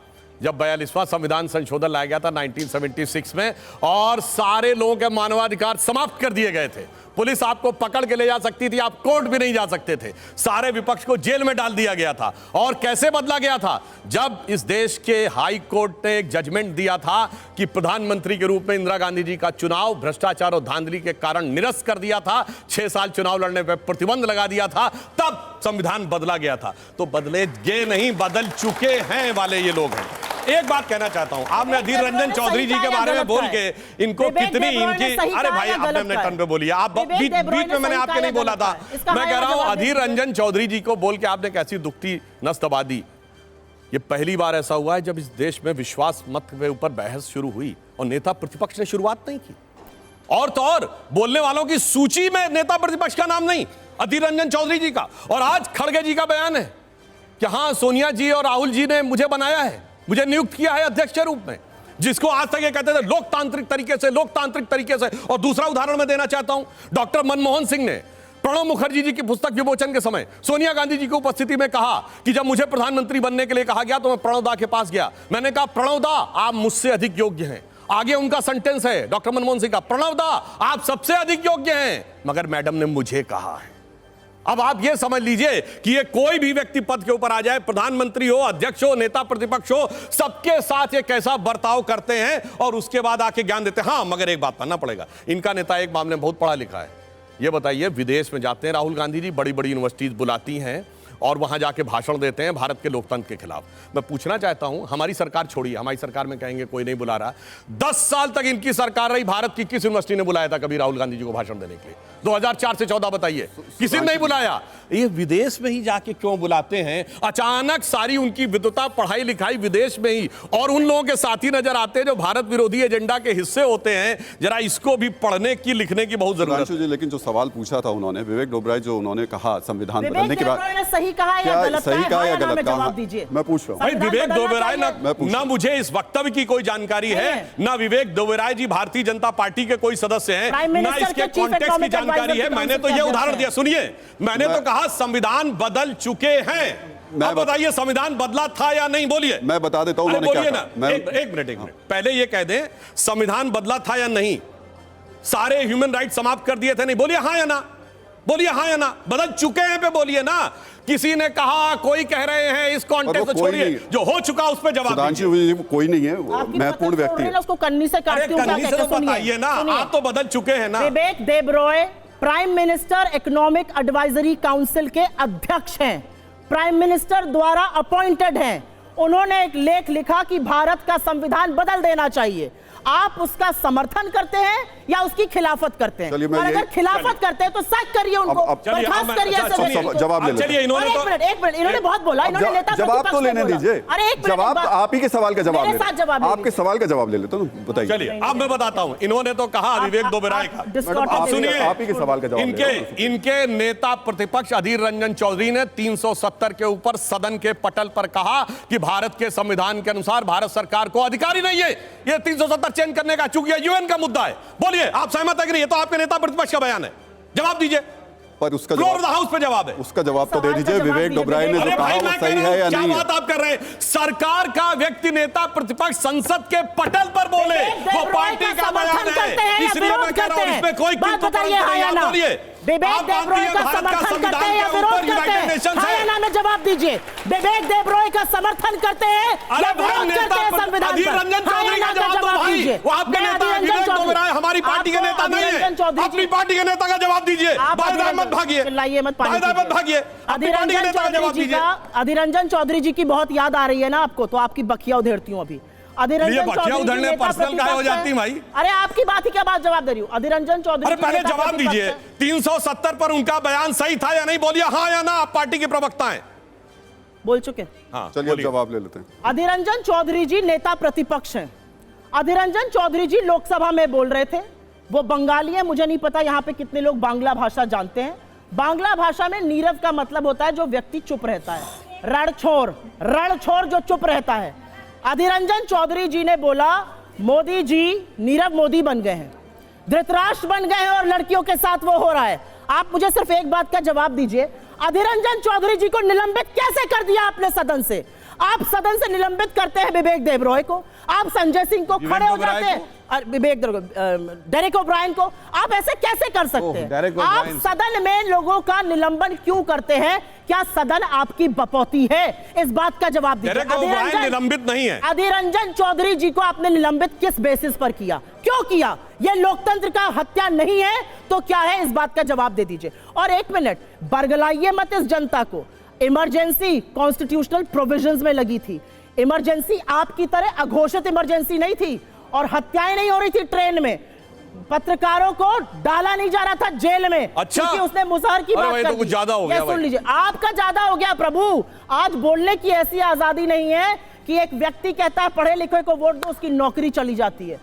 जब 42वां संविधान संशोधन लाया गया था 1976 में, और सारे लोगों के मानवाधिकार समाप्त कर दिए गए थे। पुलिस आपको पकड़ के ले जा सकती थी, आप कोर्ट भी नहीं जा सकते थे, सारे विपक्ष को जेल में डाल दिया गया था। और कैसे बदला गया था? जब इस देश के हाई कोर्ट ने एक जजमेंट दिया था कि प्रधानमंत्री के रूप में इंदिरा गांधी जी का चुनाव भ्रष्टाचार और धांधली के कारण निरस्त कर दिया था, 6 साल चुनाव लड़ने पर प्रतिबंध लगा दिया था, तब संविधान बदला गया था। तो बदलेंगे नहीं, बदल चुके हैं वाले ये लोग हैं। एक बात कहना चाहता हूं, आपने अधीर रंजन चौधरी जी के बारे में बोल के इनको कितनी इनकी, अरे भाई आपने अपने टर्न पे बोली, आप बीच में मैंने आपके नहीं बोला था। मैं कह रहा हूं अधीर रंजन चौधरी जी को बोल के आपने कैसी दुखती नस दबा दी। ये पहली बार ऐसा हुआ है जब इस देश में विश्वास मत के ऊपर बहस शुरू हुई और नेता प्रतिपक्ष ने शुरुआत नहीं की। और तो और बोलने वालों की सूची में नेता प्रतिपक्ष का नाम नहीं, अधीर रंजन चौधरी जी का। और आज खड़गे जी का बयान है कि हां सोनिया जी और राहुल जी ने मुझे बनाया है, मुझे नियुक्त किया है अध्यक्ष के रूप में, जिसको आज तक ये कहते थे लोकतांत्रिक तरीके से। और दूसरा उदाहरण मैं देना चाहता हूं, डॉक्टर मनमोहन सिंह ने प्रणब मुखर्जी जी की पुस्तक विमोचन के समय सोनिया गांधी जी की उपस्थिति में कहा कि जब मुझे प्रधानमंत्री बनने के लिए कहा गया तो मैं प्रणब दा के पास गया, मैंने कहा प्रणब दा आप मुझसे अधिक योग्य हैं। आगे उनका सेंटेंस है डॉक्टर मनमोहन सिंह का, प्रणब दा आप सबसे अधिक योग्य हैं, मगर मैडम ने मुझे कहा है। अब आप ये समझ लीजिए कि ये कोई भी व्यक्ति पद के ऊपर आ जाए, प्रधानमंत्री हो, अध्यक्ष हो, नेता प्रतिपक्ष हो, सबके साथ ये कैसा बर्ताव करते हैं और उसके बाद आके ज्ञान देते हैं। हाँ, मगर एक बात मानना पड़ेगा, इनका नेता एक मामले में बहुत पढ़ा लिखा है। ये बताइए, विदेश में जाते हैं राहुल गांधी जी, बड़ी बड़ी यूनिवर्सिटीज बुलाती हैं और वहां जाके भाषण देते हैं भारत के लोकतंत्र के खिलाफ। मैं पूछना चाहता हूं, हमारी सरकार छोड़िए, हमारी सरकार में कहेंगे कोई नहीं बुला रहा, 10 साल तक इनकी सरकार रही, भारत की किस यूनिवर्सिटी ने बुलाया था कभी राहुल गांधी जी को भाषण देने के लिए? 2004 से 14 बताइए, किसी ने नहीं बुलाया। ये विदेश में ही जाके क्यों बुलाते हैं? अचानक सारी उनकी विद्वता, पढ़ाई लिखाई विदेश में ही, और उन लोगों के साथी नजर आते हैं जो भारत विरोधी एजेंडा के हिस्से होते हैं। जरा इसको भी पढ़ने की, लिखने की बहुत जरूरत है। लेकिन जो सवाल पूछा था उन्होंने, विवेक डोबराय, जो उन्होंने कहा संविधान बदलने के बाद, सही कहा या गलत सही कहा या गलत कहा, जवाब दीजिए। मैं पूछ रहा हूं। भाई विवेक दोबराय ना मुझे इस वक्तव्य की कोई जानकारी है, ना विवेक दोबराय जी भारतीय जनता पार्टी के कोई सदस्य हैं, ना इसके कॉन्टेक्स्ट की जानकारी है। मैंने तो ये उदाहरण दिया, सुनिए, मैंने तो कहा संविधान बदल चुके हैं। अब बताइए संविधान बदला था या नहीं, बोलिए। मैं बता देता हूं उन्होंने क्या कहा। एक मिनट पहले ये कह दें, संविधान बदला था या नहीं? सारे ह्यूमन राइट समाप्त कर दिए थे नहीं? बोलिए हाँ या ना, बोलिए हाँ या ना। बदल चुके हैं पे बोलिए ना। किसी ने कहा, कोई कह रहे हैं इस कॉन्टेक्स्ट को छोड़िए, जो हो चुका उस पे जवाब दीजिए। कोई नहीं है, महत्वपूर्ण व्यक्ति है, उसको कन्नी से काटती हूं, कन्नी से बताइए ना, आप तो बदल चुके हैं ना। Vivek Debroy prime minister economic advisory council के अध्यक्ष हैं, प्राइम मिनिस्टर द्वारा अपॉइंटेड हैं। उन्होंने एक लेख लिखा कि भारत का संविधान बदल देना चाहिए। आप उसका समर्थन करते हैं या उसकी खिलाफत करते हैं? और अगर खिलाफत करते हैं तो सख्त करिए उनको, बर्खास्त करिए। जवाब ले लीजिए। एक मिनट, इन्होंने बहुत बोला, इन्होंने नेता जवाब तो लेने दीजिए। अरे एक जवाब, आप ही के सवाल का जवाब ले, आपके सवाल का जवाब ले लेते हैं, बताइए। चलिए अब मैं बताता हूं, इन्होंने तो कहा विवेक दोबराय का, सुनिए, आप ही के सवाल का जवाब। इनके नेता प्रतिपक्ष अधीर रंजन चौधरी ने 370 के ऊपर सदन के पटल पर कहा कि भारत के संविधान के अनुसार भारत सरकार को अधिकार ही नहीं है ये 370 चेंज करने का, चूंकि यूएन का मुद्दा है। बोलिए, आप सहमत है कि नहीं? ये तो आपके नेता प्रतिपक्ष का बयान है, जवाब दीजिए। पर उसका फ्लोर हाउस पे जवाब है, उसका जवाब तो दे दीजिए। विवेक डोबराय ने जो कहा वो सही है या नहीं? क्या बात आप कर रहे हैं? सरकार का व्यक्ति, नेता प्रतिपक्ष संसद के पटल पर बोले, वो पार्टी का बयान है, इसलिए मैं कह रहा हूं इसमें कोई बोलिए विवेक देबरॉय का समर्थन करते हैं या विरोध करते हैं? हाँ या ना में जवाब दीजिए। विवेक देबरॉय का समर्थन करते हैं या विरोध करते हैं संविधान पर? अधीर रंजन चौधरी का जवाब दो भाई। वो आपके नेता विवेक देबरॉय हमारी पार्टी के नेता नहीं है। अपनी पार्टी के नेता का जवाब दीजिए। बार-बार मत भागिए, चिल्लाइए मत, बार-बार मत भागिए। अपनी पार्टी के नेता का जवाब दीजिए। अधीर रंजन चौधरी जी की बहुत याद आ रही है ना आपको, तो आपकी बखिया उधेड़ती हूँ अभी। अधीर रंजन चौधरी उधरने पर्सनल काहे हो जाती भाई? अरे आपकी बात ही क्या बात जवाब दे रही हूँ। अधीर रंजन चौधरी, अरे पहले जवाब दीजिए, 370 पर उनका बयान सही था या नहीं? बोलिए हाँ या ना। आप पार्टी के प्रवक्ता हैं, बोल चुके। हाँ, चलिए अब जवाब ले लेते हैं। अधीर रंजन चौधरी जी नेता प्रतिपक्ष हैं। अधीर रंजन चौधरी जी लोकसभा में बोल रहे थे। वो बंगाली है, मुझे नहीं पता यहाँ पे कितने लोग बांग्ला भाषा जानते हैं। बांग्ला भाषा में नीरव का मतलब होता है जो व्यक्ति चुप रहता है, रणछोड़ जो चुप रहता है। अधीर रंजन चौधरी जी ने बोला मोदी जी नीरव मोदी बन गए हैं, धृतराष्ट्र बन गए हैं और लड़कियों के साथ वो हो रहा है। आप मुझे सिर्फ एक बात का जवाब दीजिए, अधीर रंजन चौधरी जी को निलंबित कैसे कर दिया आपने सदन से? आप सदन से निलंबित करते हैं विवेक देबरॉय को, आप संजय सिंह को खड़े हो जाते हैं, डेरेक ओब्रायन को। आप ऐसे कैसे कर सकते हैं? आप सदन में लोगों का निलंबन क्यों करते हैं? क्या सदन आपकी बपौती है? इस बात का जवाब दीजिए। निलंबित नहीं है। अधीर रंजन चौधरी जी को आपने निलंबित किस बेसिस पर किया, क्यों किया? यह लोकतंत्र का हत्या नहीं है तो क्या है? इस बात का जवाब दे दीजिए। और एक मिनट, बरगलाइए मत इस जनता को। इमरजेंसी कॉन्स्टिट्यूशनल प्रोविजंस में लगी थी। इमरजेंसी आपकी तरह अघोषित इमरजेंसी नहीं थी और हत्याएं नहीं हो रही थी ट्रेन में। पत्रकारों को डाला नहीं जा रहा था जेल में। अच्छा, क्योंकि उसने मुजहर की बात कर दी। कुछ ज्यादा हो गया। सुन लीजिए, आपका ज्यादा हो गया प्रभु। आज बोलने की ऐसी आजादी नहीं है कि एक व्यक्ति कहता है पढ़े लिखे को वोट दो, उसकी नौकरी चली जाती है।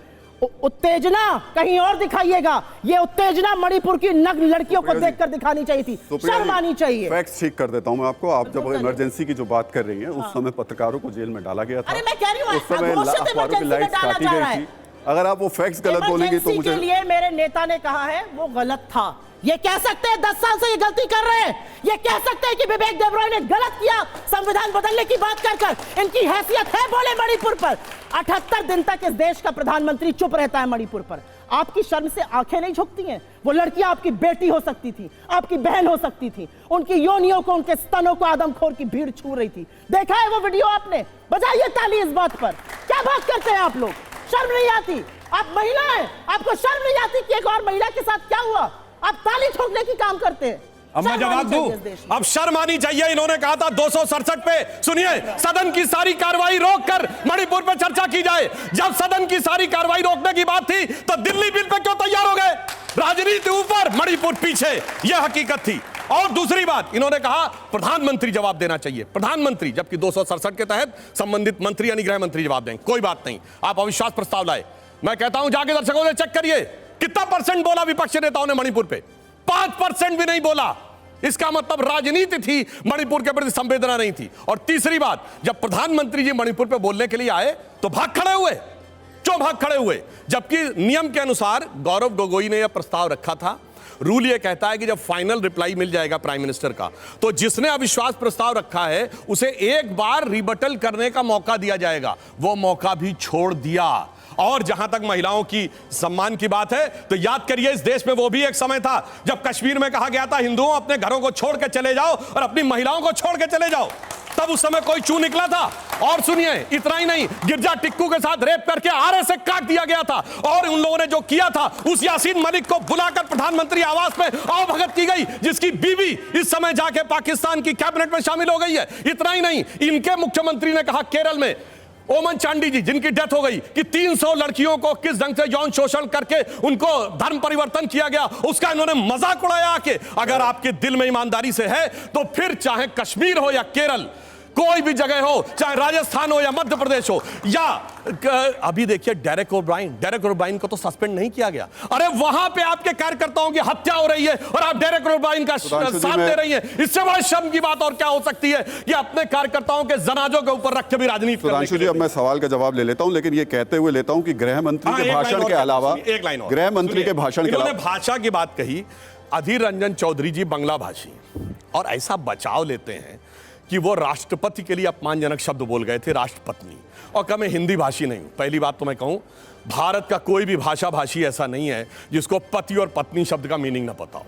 उत्तेजना कहीं और दिखाइएगा। ये उत्तेजना मणिपुर की नग्न लड़कियों को देखकर दिखानी चाहिए थी, शर्म आनी चाहिए। फैक्ट्स ठीक कर देता हूं मैं आपको। आप जब इमरजेंसी की जो बात कर रही हैं, उस समय पत्रकारों को जेल में डाला गया था। अरे मैं कह रही हूं, उस समय अखबारों की लाइट्स काटी गई थी। अगर आप वो फैक्ट्स गलत बोलेंगे तो मुझे, के लिए मेरे नेता ने कहा है वो गलत था। ये कह सकते हैं 10 साल से ये गलती कर रहे हैं। ये कह सकते हैं कि विवेक देबरॉय ने गलत किया संविधान बदलने की बात कर। इनकी हैसियत है बोले मणिपुर पर। 78 दिन तक इस देश का प्रधानमंत्री चुप रहता है मणिपुर पर। आपकी शर्म से आंखें नहीं झुकती हैं? वो लड़कियां आपकी बेटी हो सकती थी, आपकी बहन हो सकती थी। उनकी योनियों को, उनके स्तनों को आदमखोर की भीड़ छू रही थी। देखा है वो वीडियो आपने? बजाइए ताली इस बात पर। क्या बात करते हैं आप लोग? शर्म नहीं आती? आप महिला हैं, आपको शर्म नहीं आती कि एक और महिला के साथ क्या हुआ? आप ताली ठोकने की काम करते हैं। अब मैं जवाब दूं? अब शर्म आनी चाहिए। इन्होंने कहा था 267 पे, सुनिए, सदन की सारी कार्रवाई रोककर मणिपुर पे चर्चा की जाए। जब सदन की सारी कार्रवाई रोकने की बात थी तो दिल्ली बिल पे क्यों तैयार हो गए? राजनीति ऊपर, मणिपुर पीछे, यह हकीकत थी। और दूसरी बात, इन्होंने कहा प्रधानमंत्री जवाब देना चाहिए। प्रधानमंत्री, जबकि 267 के तहत संबंधित मंत्री यानी गृह मंत्री जवाब दें। कोई बात नहीं, आप अविश्वास प्रस्ताव लाए। मैं कहता हूं जाके दर्शकों से चेक करिए कितना परसेंट बोला विपक्षी नेताओं ने मणिपुर पे। 5% भी नहीं बोला। इसका मतलब राजनीति थी, मणिपुर के प्रति संवेदना नहीं थी। और तीसरी बात, जब प्रधानमंत्री जी मणिपुर पे बोलने के लिए आए तो भाग खड़े हुए। क्यों भाग खड़े हुए? जबकि नियम के अनुसार गौरव गोगोई ने यह प्रस्ताव रखा था। रूल यह कहता है कि जब फाइनल रिप्लाई मिल जाएगा प्राइम मिनिस्टर का, तो जिसने अविश्वास प्रस्ताव रखा है उसे एक बार रिबटल करने का मौका दिया जाएगा। वो मौका भी छोड़ दिया। और जहां तक महिलाओं की सम्मान की बात है, तो याद करिए इस देश में वो भी एक समय था जब कश्मीर में कहा गया था हिंदुओं अपने घरों को छोड़ के चले जाओ और अपनी महिलाओं को छोड़ के चले जाओ। तब उस समय कोई चू निकला था? और सुनिए, इतना ही नहीं, गिरजा टिक्कू के साथ रेप करके आरे से काट दिया गया था। और उन लोगों ने जो किया था, उस यासीन मलिक को बुलाकर प्रधानमंत्री आवास में आवभगत की गई, जिसकी बीवी इस समय जाके पाकिस्तान की कैबिनेट में शामिल हो गई है। इतना ही नहीं, इनके मुख्यमंत्री ने कहा केरल में ओमन चांडी जी, जिनकी डेथ हो गई, कि 300 लड़कियों को किस ढंग से यौन शोषण करके उनको धर्म परिवर्तन किया गया, उसका इन्होंने मजाक उड़ाया। कि अगर आपके दिल में ईमानदारी से है तो फिर चाहे कश्मीर हो या केरल, कोई भी जगह हो, चाहे राजस्थान हो या मध्य प्रदेश हो, या अभी देखिए डेरेक ओब्रायन को तो सस्पेंड नहीं किया गया। अरे वहां पे आपके कार्यकर्ताओं की हत्या हो रही है और आप डेरेक ओब्रायन का साथ दे रही हैं। इससे बड़ी शर्म की बात और क्या हो सकती है कि अपने कार्यकर्ताओं के जनाजों के ऊपर रख के भी राजनीति। सुधांशु जी, अब मैं सवाल का जवाब ले लेता हूं, लेकिन ये कहते हुए लेता हूं कि गृह मंत्री के भाषण के अलावा, गृह मंत्री के भाषण के अलावा भाषा की बात कही। अधीर रंजन चौधरी जी बांग्ला भाषी और ऐसा बचाव लेते हैं कि वो राष्ट्रपति के लिए अपमानजनक शब्द बोल गए थे, राष्ट्रपत्नी, और कभी हिंदी भाषी नहीं हूं। पहली बात तो मैं कहूं, भारत का कोई भी भाषा भाषी ऐसा नहीं है जिसको पति और पत्नी शब्द का मीनिंग ना पता हो।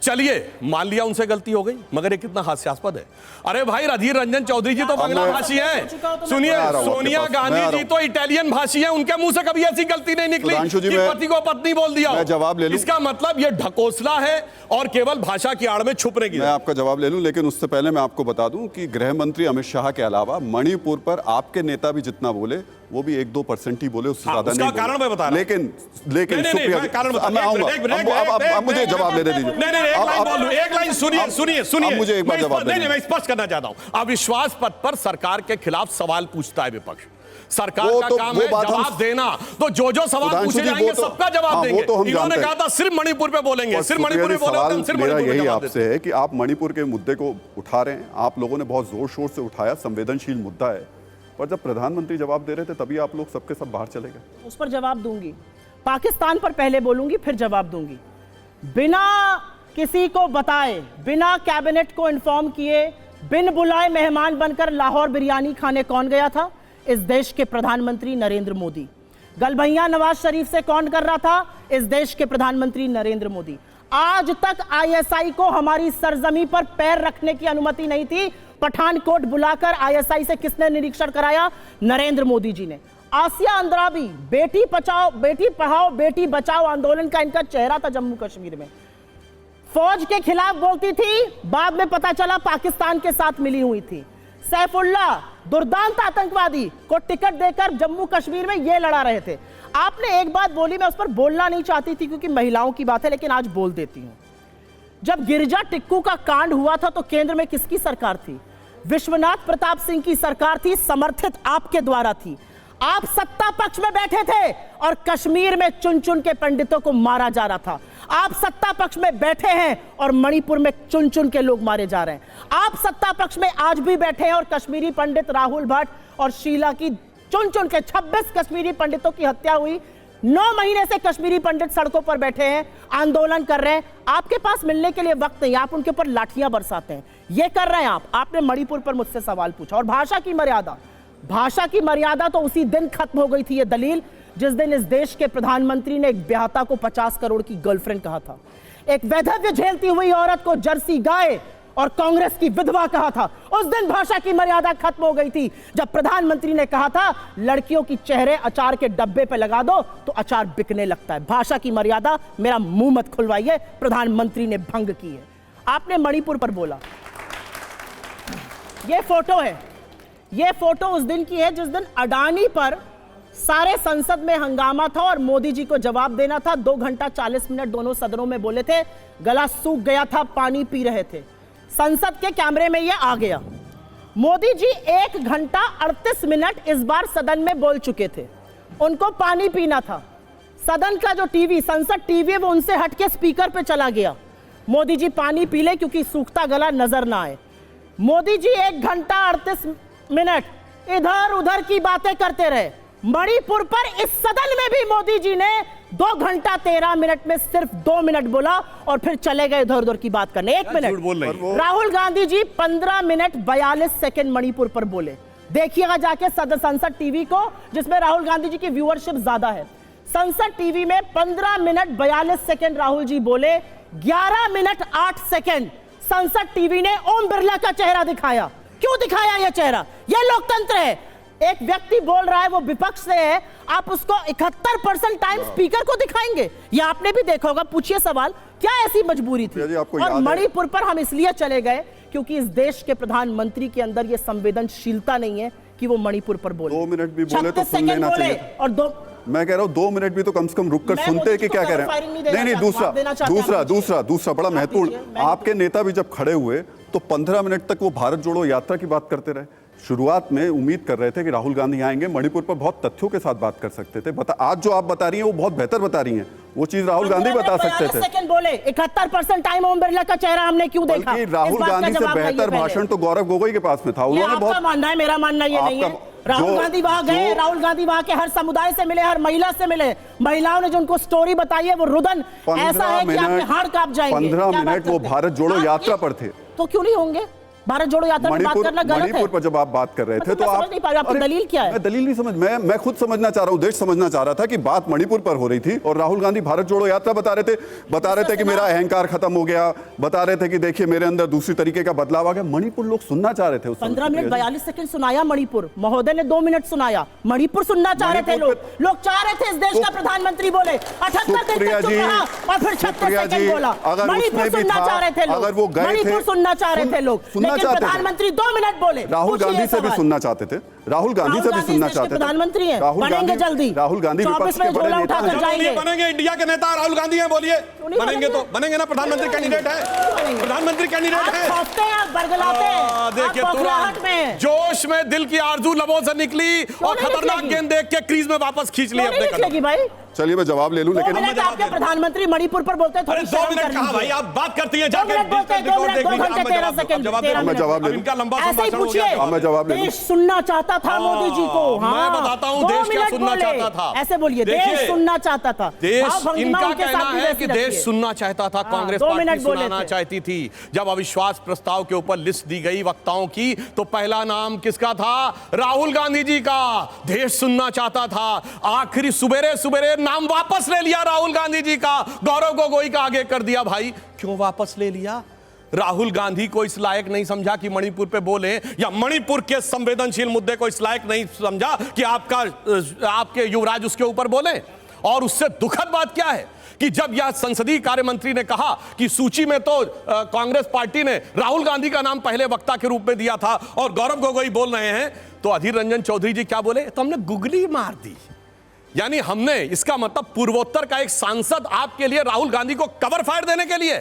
चलिए मान लिया उनसे गलती हो गई, मगर ये कितना हास्यास्पद है। अरे भाई अधीर रंजन चौधरी जी तो बंगला भाषी हैं। सुनिए, सोनिया गांधी जी तो इटालियन भाषी हैं, उनके मुंह से कभी ऐसी गलती नहीं निकली कि पति को पत्नी बोल दिया। मैं जवाब ले लूं? इसका मतलब ये ढकोसला है और केवल भाषा की आड़ में छुपने की। मैं आपका जवाब ले लूं, लेकिन उससे पहले मैं आपको बता दूं कि गृह मंत्री अमित शाह के अलावा मणिपुर पर आपके नेता भी जितना बोले वो भी 1-2% ही बोले, उससे ज्यादा नहीं बोले। कारण मैं बता रहा हूं। लेकिन शुक्रिया, मैं आऊंगा। अब मुझे जवाब लेने दीजिए। एक लाइन सुनिए, मुझे एक बार जवाब नहीं, मैं स्पष्ट करना चाहता हूं। अविश्वास पत्र पर सरकार के खिलाफ सवाल पूछता है विपक्ष, सरकार का काम है जवाब देना, तो जो सवाल पूछे जाएंगे सबका जवाब देंगे। इन्होंने कहा था सिर्फ मणिपुर पे बोलेंगे, सिर्फ मणिपुर पे बोलेंगे, सिर्फ मणिपुर पे यही जवाब आपसे है कि आप मणिपुर के मुद्दे को उठा रहे हैं, आप लोगों ने बहुत जोर शोर से उठाया, संवेदनशील मुद्दा है, पर जब प्रधानमंत्री जवाब दे रहे थे तभी आप लोग सबके सब बाहर चले गए। उस पर जवाब दूंगी, पाकिस्तान पर पहले बोलूंगी फिर जवाब दूंगी। बिना किसी को बताए, बिना कैबिनेट को इन्फॉर्म किए, बिन बुलाए मेहमान बनकर लाहौर बिरयानी खाने कौन गया था? इस देश के प्रधानमंत्री नरेंद्र मोदी। गलबैया नवाज शरीफ से कौन कर रहा था? इस देश के प्रधानमंत्री नरेंद्र मोदी। आज तक आईएसआई को हमारी सरजमी पर पैर रखने की अनुमति नहीं थी। पठानकोट बुलाकर आईएसआई से किसने निरीक्षण कराया? नरेंद्र मोदी जी ने। आसिया अंद्राबी, बेटी पढ़ाओ बेटी बचाओ आंदोलन का इनका चेहरा था जम्मू कश्मीर में। फौज के खिलाफ बोलती थी, बाद में पता चला पाकिस्तान के साथ मिली हुई थी। सैफुल्लाह, दुर्दांत आतंकवादी को टिकट देकर जम्मू कश्मीर में ये लड़ा रहे थे। आपने एक बात बोली, मैं उस पर बोलना नहीं चाहती थी क्योंकि महिलाओं की बात है, लेकिन आज बोल देती हूं। जब गिरजा टिक्कू का कांड हुआ था तो केंद्र में किसकी सरकार थी? विश्वनाथ प्रताप सिंह की सरकार थी, समर्थित आपके द्वारा थी। आप सत्ता पक्ष में बैठे थे और कश्मीर में चुन चुन के पंडितों को मारा जा रहा था। आप सत्ता पक्ष में बैठे हैं और मणिपुर में चुन चुन के लोग मारे जा रहे हैं। आप सत्ता पक्ष में आज भी बैठे हैं और कश्मीरी पंडित राहुल भट्ट और शीला की चुन चुन के 26 कश्मीरी पंडितों की हत्या हुई। 9 महीने से कश्मीरी पंडित सड़कों पर बैठे हैं, आंदोलन कर रहे हैं। आपके पास मिलने के लिए वक्त नहीं, आप उनके ऊपर लाठियां बरसाते हैं। ये कर रहे हैं आपने मणिपुर पर मुझसे सवाल पूछा। और भाषा की मर्यादा तो उसी दिन खत्म हो गई थी, ये दलील जिस दिन इस देश के प्रधानमंत्री ने एक ब्याहता को 50 करोड़ की गर्लफ्रेंड कहा था, एक वैधव्य झेलती हुई औरत को जर्सी गाय और कांग्रेस की विधवा कहा था। उस दिन भाषा की मर्यादा खत्म हो गई थी जब प्रधानमंत्री ने कहा था लड़कियों की चेहरे अचार के डब्बे पे लगा दो तो अचार बिकने लगता है। भाषा की मर्यादा, मेरा मुंह मत खुलवाइए, प्रधानमंत्री ने भंग की है। आपने मणिपुर पर बोला, यह फोटो है, यह फोटो उस दिन की है जिस दिन अडानी पर सारे संसद में हंगामा था और मोदी जी को जवाब देना था। 2 घंटा 40 मिनट दोनों सदनों में बोले थे, गला सूख गया था, पानी पी रहे थे। संसद के कैमरे में यह आ गया। मोदी जी 1 घंटा 38 मिनट इस बार सदन में बोल चुके थे। उनको पानी पीना था। सदन का जो टीवी, संसद टीवी है, वो उनसे हटके स्पीकर पे चला गया। मोदी जी पानी पी ले क्योंकि सूखता गला नजर ना आए। मोदी जी 1 घंटा 38 मिनट इधर उधर की बातें करते रहे। मणिपुर पर इस सदन में भी मोदी जी ने 2 घंटा 13 मिनट में सिर्फ 2 मिनट बोला और फिर चले गए इधर उधर की बात करने। 1 minute. Rahul Gandhi ji 15 minute 42 second Manipur पर बोले। देखिएगा जाके संसद टीवी को, जिसमें राहुल गांधी जी की व्यूअरशिप ज्यादा है। संसद टीवी में 15 मिनट 42 सेकंड राहुल जी बोले, 11 मिनट 8 सेकंड संसद टीवी ने ओम बिरला का चेहरा दिखाया। क्यों दिखाया यह चेहरा? यह लोकतंत्र है। एक व्यक्ति बोल रहा है, वो विपक्ष से है, आप उसको 71% टाइम स्पीकर को दिखाएंगे? ये आपने भी देखा होगा। पूछिए सवाल, क्या ऐसी मजबूरी थी? और मणिपुर पर हम इसलिए चले गए क्योंकि इस देश के प्रधानमंत्री के अंदर ये संवेदनशीलता नहीं है कि वो मणिपुर पर बोले। 2 मिनट भी बोले तो सुन लेना चाहिए। और मैं कह रहा हूं 2 मिनट भी तो कम से कम रुककर सुनते हैं कि क्या कह रहे हैं। नहीं, दूसरा बड़ा महत्वपूर्ण, आपके नेता भी जब खड़े हुए तो 15 मिनट तक वो भारत जोड़ो यात्रा की बात करते रहे। शुरुआत में उम्मीद कर रहे थे कि राहुल गांधी आएंगे, मणिपुर पर बहुत तथ्यों के साथ बात कर सकते थे। आज जो आप बता रही हैं वो बहुत बेहतर बता रही हैं, वो चीज राहुल गांधी बता सकते थे। सेकंड बोले, 71% टाइम ओम बिरला का चेहरा हमने क्यों देखा? राहुल गांधी से बेहतर भाषण तो गौरव गोगोई के पास में था। उन्होंने बहुत मानना है, मेरा मानना ये नहीं है। राहुल गांधी वहां गए, राहुल गांधी वहां के हर समुदाय से मिले, हर महिला से मिले। महिलाओं ने जो उनको स्टोरी बताई है वो रुदन ऐसा है कि आपके हाड़ कांप जाएंगे। 15 मिनट वो भारत जोड़ो यात्रा पर थे। तो क्यों नहीं होंगे? भारत जोड़ो यात्रा में बात करना गलत है। मणिपुर पर जब आप बात कर रहे थे मतलब तो मैं आप समझ नहीं पा रहा, आपकी दलील क्या है? मैं दलील नहीं समझ, मैं खुद समझना चाह रहा हूं, देश समझना चाह रहा था कि बात मणिपुर पर हो रही थी और राहुल गांधी भारत जोड़ो यात्रा बता रहे थे कि मेरा अहंकार खत्म हो गया, बता रहे थे कि देखिए मेरे अंदर दूसरी तरीके का बदलाव आ गया। मणिपुर लोग सुनना चाह रहे थे उस 15 मिनट 42 सेकंड सुनाया मणिपुर, महोदय ने 2 मिनट सुनाया। मणिपुर सुनना चाह रहे थे लोग चाह रहे थे इस देश का प्रधानमंत्री बोले, 78 दिन तक चुप रहा और फिर 36 सेकंड बोला। मणिपुर सुनना चाह रहे थे लोग, अगर वो गए मणिपुर सुनना चाह रहे थे लोग, लेकिन प्रधानमंत्री 2 मिनट बोले। राहुल गांधी से भी सुनना चाहते थे, राहुल गांधी से भी सुनना चाहते थे। प्रधानमंत्री हैं, बनेंगे जल्दी। राहुल गांधी विपक्ष के बड़े नेता हैं। जाएंगे, बनेंगे, इंडिया के नेता राहुल गांधी हैं, बोलिए बनेंगे तो बनेंगे ना, प्रधानमंत्री कैंडिडेट है, प्रधानमंत्री कैंडिडेट है। देखिए तुरंत जोश में दिल की आरजू लबों से निकली और खतरनाक गेंद देख के क्रीज में वापस खींच ली अपने कदम। भाई चलिए मैं जवाब ले लूं, लेकिन आपके प्रधानमंत्री मणिपुर पर बोलते हैं, 2 मिनट कहा भाई, आप बात करती हैं जाकर मैं जवाब ले लूं, इनका लंबा ऐसे ही पूछिए। मैं जवाब ले लूं। देश सुनना चाहता था मोदी जी को। मैं बताता हूं देश क्या सुनना चाहता था। ऐसे बोलिए, देश सुनना चाहता था। देश, इनका कहना है कि देश सुनना चाहता था, कांग्रेस पार्टी सुनाना चाहती थी। जब अविश्वास प्रस्ताव के ऊपर लिस्ट दी गई वक्ताओं की तो पहला नाम किसका था? राहुल गांधी जी का। देश सुनना चाहता था, आखिरी सुबेरे सुबेरे नाम वापस ले लिया राहुल गांधी जी का, गौरव गोगोई का आगे कर दिया। भाई क्यों वापस ले लिया? राहुल गांधी को इस लायक नहीं समझा कि मणिपुर पे बोले, या मणिपुर के संवेदनशील मुद्दे को इस लायक नहीं समझा कि आपके युवराज उसके ऊपर बोले। और उससे दुखद बात क्या है कि जब यह संसदीय कार्य मंत्री ने कहा कि सूची में तो कांग्रेस पार्टी ने राहुल गांधी का नाम पहले वक्ता के रूप में दिया था और गौरव गोगोई बोल रहे हैं, तो अधीर रंजन चौधरी जी क्या बोले? तो हमने गुगली मार दी। यानी हमने, इसका मतलब पूर्वोत्तर का एक सांसद आपके लिए राहुल गांधी को कवर फायर देने के लिए,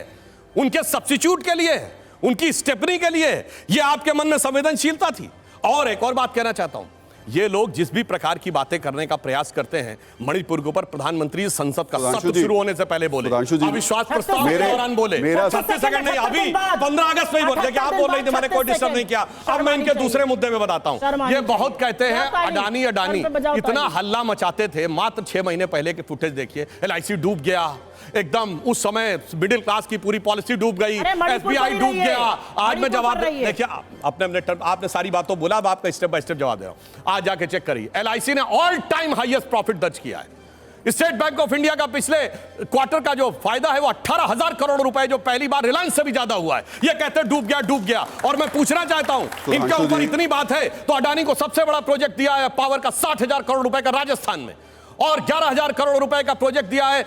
उनके सब्स्टिट्यूट के लिए, उनकी स्टेपनी के लिए, यह आपके मन में संवेदनशीलता थी। और एक और बात कहना चाहता हूं, ये लोग जिस भी प्रकार की बातें करने का प्रयास करते हैं मणिपुर के ऊपर, प्रधानमंत्री संसद का सत्र शुरू होने से पहले बोले, अविश्वास प्रस्ताव के दौरान बोले, 36 सेकंड नहीं, अभी 15 अगस्त में ही बोले कि आप बोल रहे थे, मैंने कोई डिस्टर्ब नहीं किया। अब मैं इनके दूसरे मुद्दे में बताता हूं। ये बहुत कहते हैं अडानी अडानी, इतना हल्ला मचाते थे। मात्र 6 महीने पहले के फुटेज देखिए, LIC डूब गया एकदम, उस समय मिडिल क्लास की पूरी पॉलिसी डूब गई, SBI डूब गया। आज मैं जवाब देखिए, आपने सारी बात तो बोला, अब आपका स्टेप बाय स्टेप जवाब दे रहा हूं। आज जाके चेक करिए, LIC ने ऑल टाइम हाईएस्ट प्रॉफिट दर्ज किया है। स्टेट बैंक ऑफ इंडिया का पिछले क्वार्टर का जो फायदा है वो 18,000 करोड़ रुपए, जो पहली बार रिलायंस से भी ज्यादा हुआ है। ये कहते हैं डूब गया। और मैं पूछना चाहता हूं, इनके ऊपर इतनी बात है तो अडानी को सबसे बड़ा प्रोजेक्ट दिया है पावर का 60,000 करोड़ रुपए का राजस्थान में, और 11,000 करोड़ रुपए का प्रोजेक्ट दिया है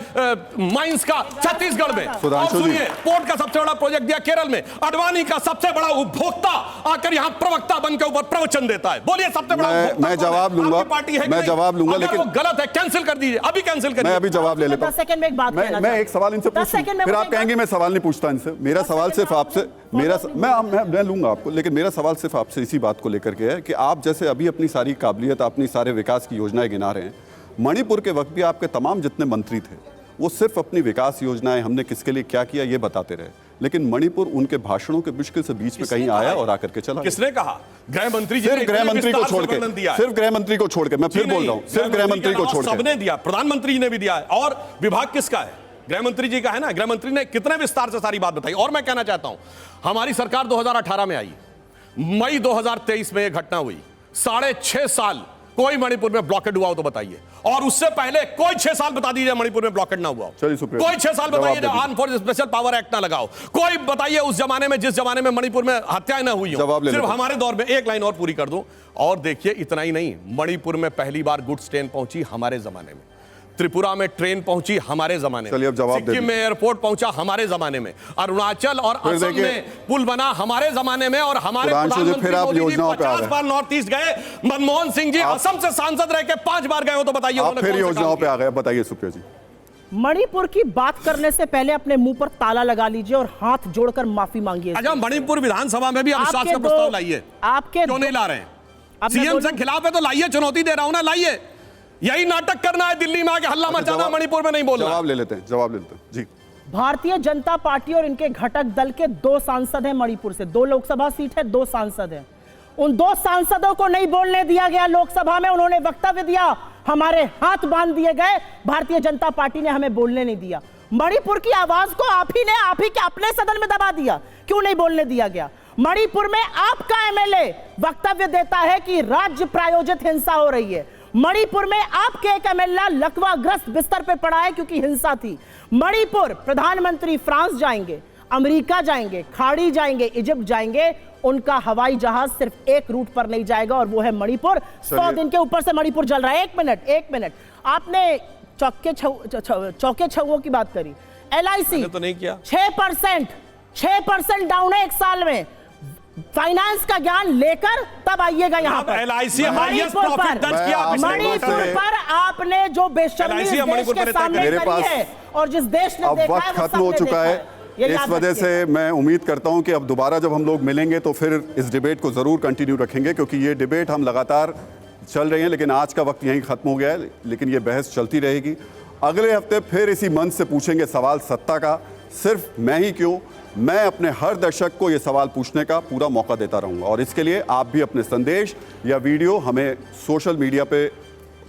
माइंस का छत्तीसगढ़ में, और सुनिए पोर्ट का सबसे बड़ा प्रोजेक्ट दिया केरल में। अडवाणी का सबसे बड़ा उपभोक्ता आकर यहां प्रवक्ता बनकर ऊपर प्रवचन देता है। बोलिए सबसे बड़ा मैं जवाब लूंगा, मैं जवाब लूंगा, लेकिन वो गलत है, कैंसिल कर दीजिए, अभी कैंसिल करिए। मैं अभी जवाब ले लेता हूं। 10 सेकंड में एक बात कहना, मैं एक सवाल इनसे पूछूं, फिर आप कहेंगे मैं सवाल नहीं पूछता इनसे। मेरा सवाल सिर्फ आपसे, मैं लूंगा आपको, लेकिन मेरा सवाल सिर्फ आपसे इसी बात को लेकर के है कि आप जैसे अभी अपनी सारी काबिलियत, अपनी सारे विकास की योजनाएं गिना रहे हैं, मणिपुर के वक्त भी आपके तमाम जितने मंत्री थे वो सिर्फ अपनी विकास योजनाएं, हमने किसके लिए क्या किया, ये बताते रहे। लेकिन मणिपुर उनके भाषणों के मुश्किल से बीच में कहीं आया और आकर के चला। किसने कहा? गृह मंत्री जी ने सिर्फ गृह मंत्री को छोड़ के, सिर्फ गृह मंत्री को छोड़ के, मैं फिर बोल रहा हूं, सिर्फ गृह मंत्री को छोड़ के सबने दिया, प्रधानमंत्री जी ने भी दिया है। और विभाग किसका है? गृह मंत्री जी का है ना। गृह मंत्री ने कितने विस्तार से सारी बात बताई। और मैं कहना चाहता हूं, हमारी सरकार 2018 में आई, मई 2023 में यह घटना हुई, 6.5 साल कोई मणिपुर में ब्लॉकेड हुआ हो तो बताइए। और उससे पहले कोई 6 साल बता दीजिए मणिपुर में ब्लॉकेड ना हुआ हो। कोई 6 साल बताइए जो arm force special power act ना लगाओ। कोई बताइए उस जमाने में, जिस जमाने में मणिपुर में हत्याएं ना हुई हो। सिर्फ हमारे दौर में। एक लाइन और पूरी कर दूं, और देखिए इतना ही नहीं, मणिपुर में पहली बार गुड्स ट्रेन पहुंची हमारे जमाने में, त्रिपुरा में ट्रेन पहुंची हमारे जमाने में, सिक्किम में एयरपोर्ट पहुंचा हमारे जमाने में, अरुणाचल और असम में पुल बना हमारे जमाने में, और हमारे प्रधानमंत्री मोदी जी 50 बार नॉर्थ ईस्ट गए। मनमोहन सिंह जी असम से सांसद रह के 5 बार गए हो तो बताइए फिर योजनाओं पे आ गए। बताइए सुप्रिया जी। मणिपुर की बात करने से पहले अपने मुंह पर ताला लगा लीजिए और हाथ जोड़कर माफी मांगिए। अच्छा, मणिपुर विधानसभा में भी अविश्वास का प्रस्ताव लाइए, आपके क्यों नहीं ला रहे हैं? सीएम से खिलाफ है तो लाइए, चुनौती दे रहा हूं ना, लाइए। यही नाटक करना है, दिल्ली में आके हल्ला मचाना, मणिपुर में नहीं बोलना। जवाब ले लेते हैं जी। भारतीय जनता पार्टी और इनके घटक दल के 2 सांसद हैं मणिपुर से, 2 लोकसभा सीट है, 2 सांसद हैं। उन 2 सांसदों को नहीं बोलने दिया गया लोकसभा में, उन्होंने वक्तव्य दिया, हमारे हाथ बांध दिए गए, भारतीय जनता पार्टी ने हमें बोलने नहीं दिया। मणिपुर की आवाज को आप ही के अपने सदन में दबा दिया, क्यों नहीं बोलने दिया गया? मणिपुर में आपका एमएलए वक्तव्य देता है कि राज्य प्रायोजित हिंसा हो रही है। मणिपुर में आपके एक एमएलए लकवाग्रस्त बिस्तर पे पड़ा है क्योंकि हिंसा थी। मणिपुर प्रधानमंत्री फ्रांस जाएंगे, अमेरिका जाएंगे, खाड़ी जाएंगे, इजिप्ट जाएंगे, उनका हवाई जहाज सिर्फ एक रूट पर नहीं जाएगा और वो है मणिपुर। 100 दिन के ऊपर से मणिपुर जल रहा है। एक मिनट, आपने चौके छौओं की बात करी। LIC तो नहीं किया। 6% डाउन है एक साल में। फाइनेंस का ज्ञान लेकर तब आइएगा यहाँ पर। LIC हाईएस्ट प्रॉफिट दर्ज किया मणिपुर पर आपने जो बेशर्मी इस देश के सामने करी है और जिस देश ने अब देखा है वक्त वो खत्म हो सबने चुका देखा है। ये इस याद वजह से रखिएगा। मैं उम्मीद करता हूं कि अब दोबारा जब हम लोग मिलेंगे तो फिर इस डिबेट को जरूर कंटिन्यू रखेंगे, क्योंकि ये डिबेट हम लगातार चल रहे हैं, लेकिन आज का वक्त यहीं खत्म हो गया है। लेकिन ये बहस चलती रहेगी। अगले हफ्ते फिर इसी मंच से पूछेंगे सवाल सत्ता का। सिर्फ मैं ही क्यों, मैं अपने हर दर्शक को ये सवाल पूछने का पूरा मौका देता रहूंगा और इसके लिए आप भी अपने संदेश या वीडियो हमें सोशल मीडिया पे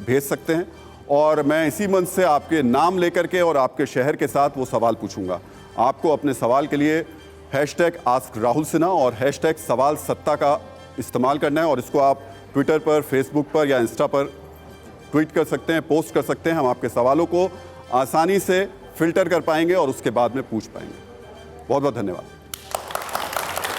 भेज सकते हैं और मैं इसी मंच से आपके नाम लेकर के और आपके शहर के साथ वो सवाल पूछूंगा। आपको अपने सवाल के लिए #AskRahulSinha और #सवाल-सत्ता का इस्तेमाल करना है और इसको आप ट्विटर पर, फेसबुक पर या इंस्टा पर ट्वीट कर सकते हैं, पोस्ट कर सकते हैं। हम आपके सवालों को आसानी से फिल्टर कर पाएंगे और उसके बाद में पूछ पाएंगे। बहुत बहुत धन्यवाद।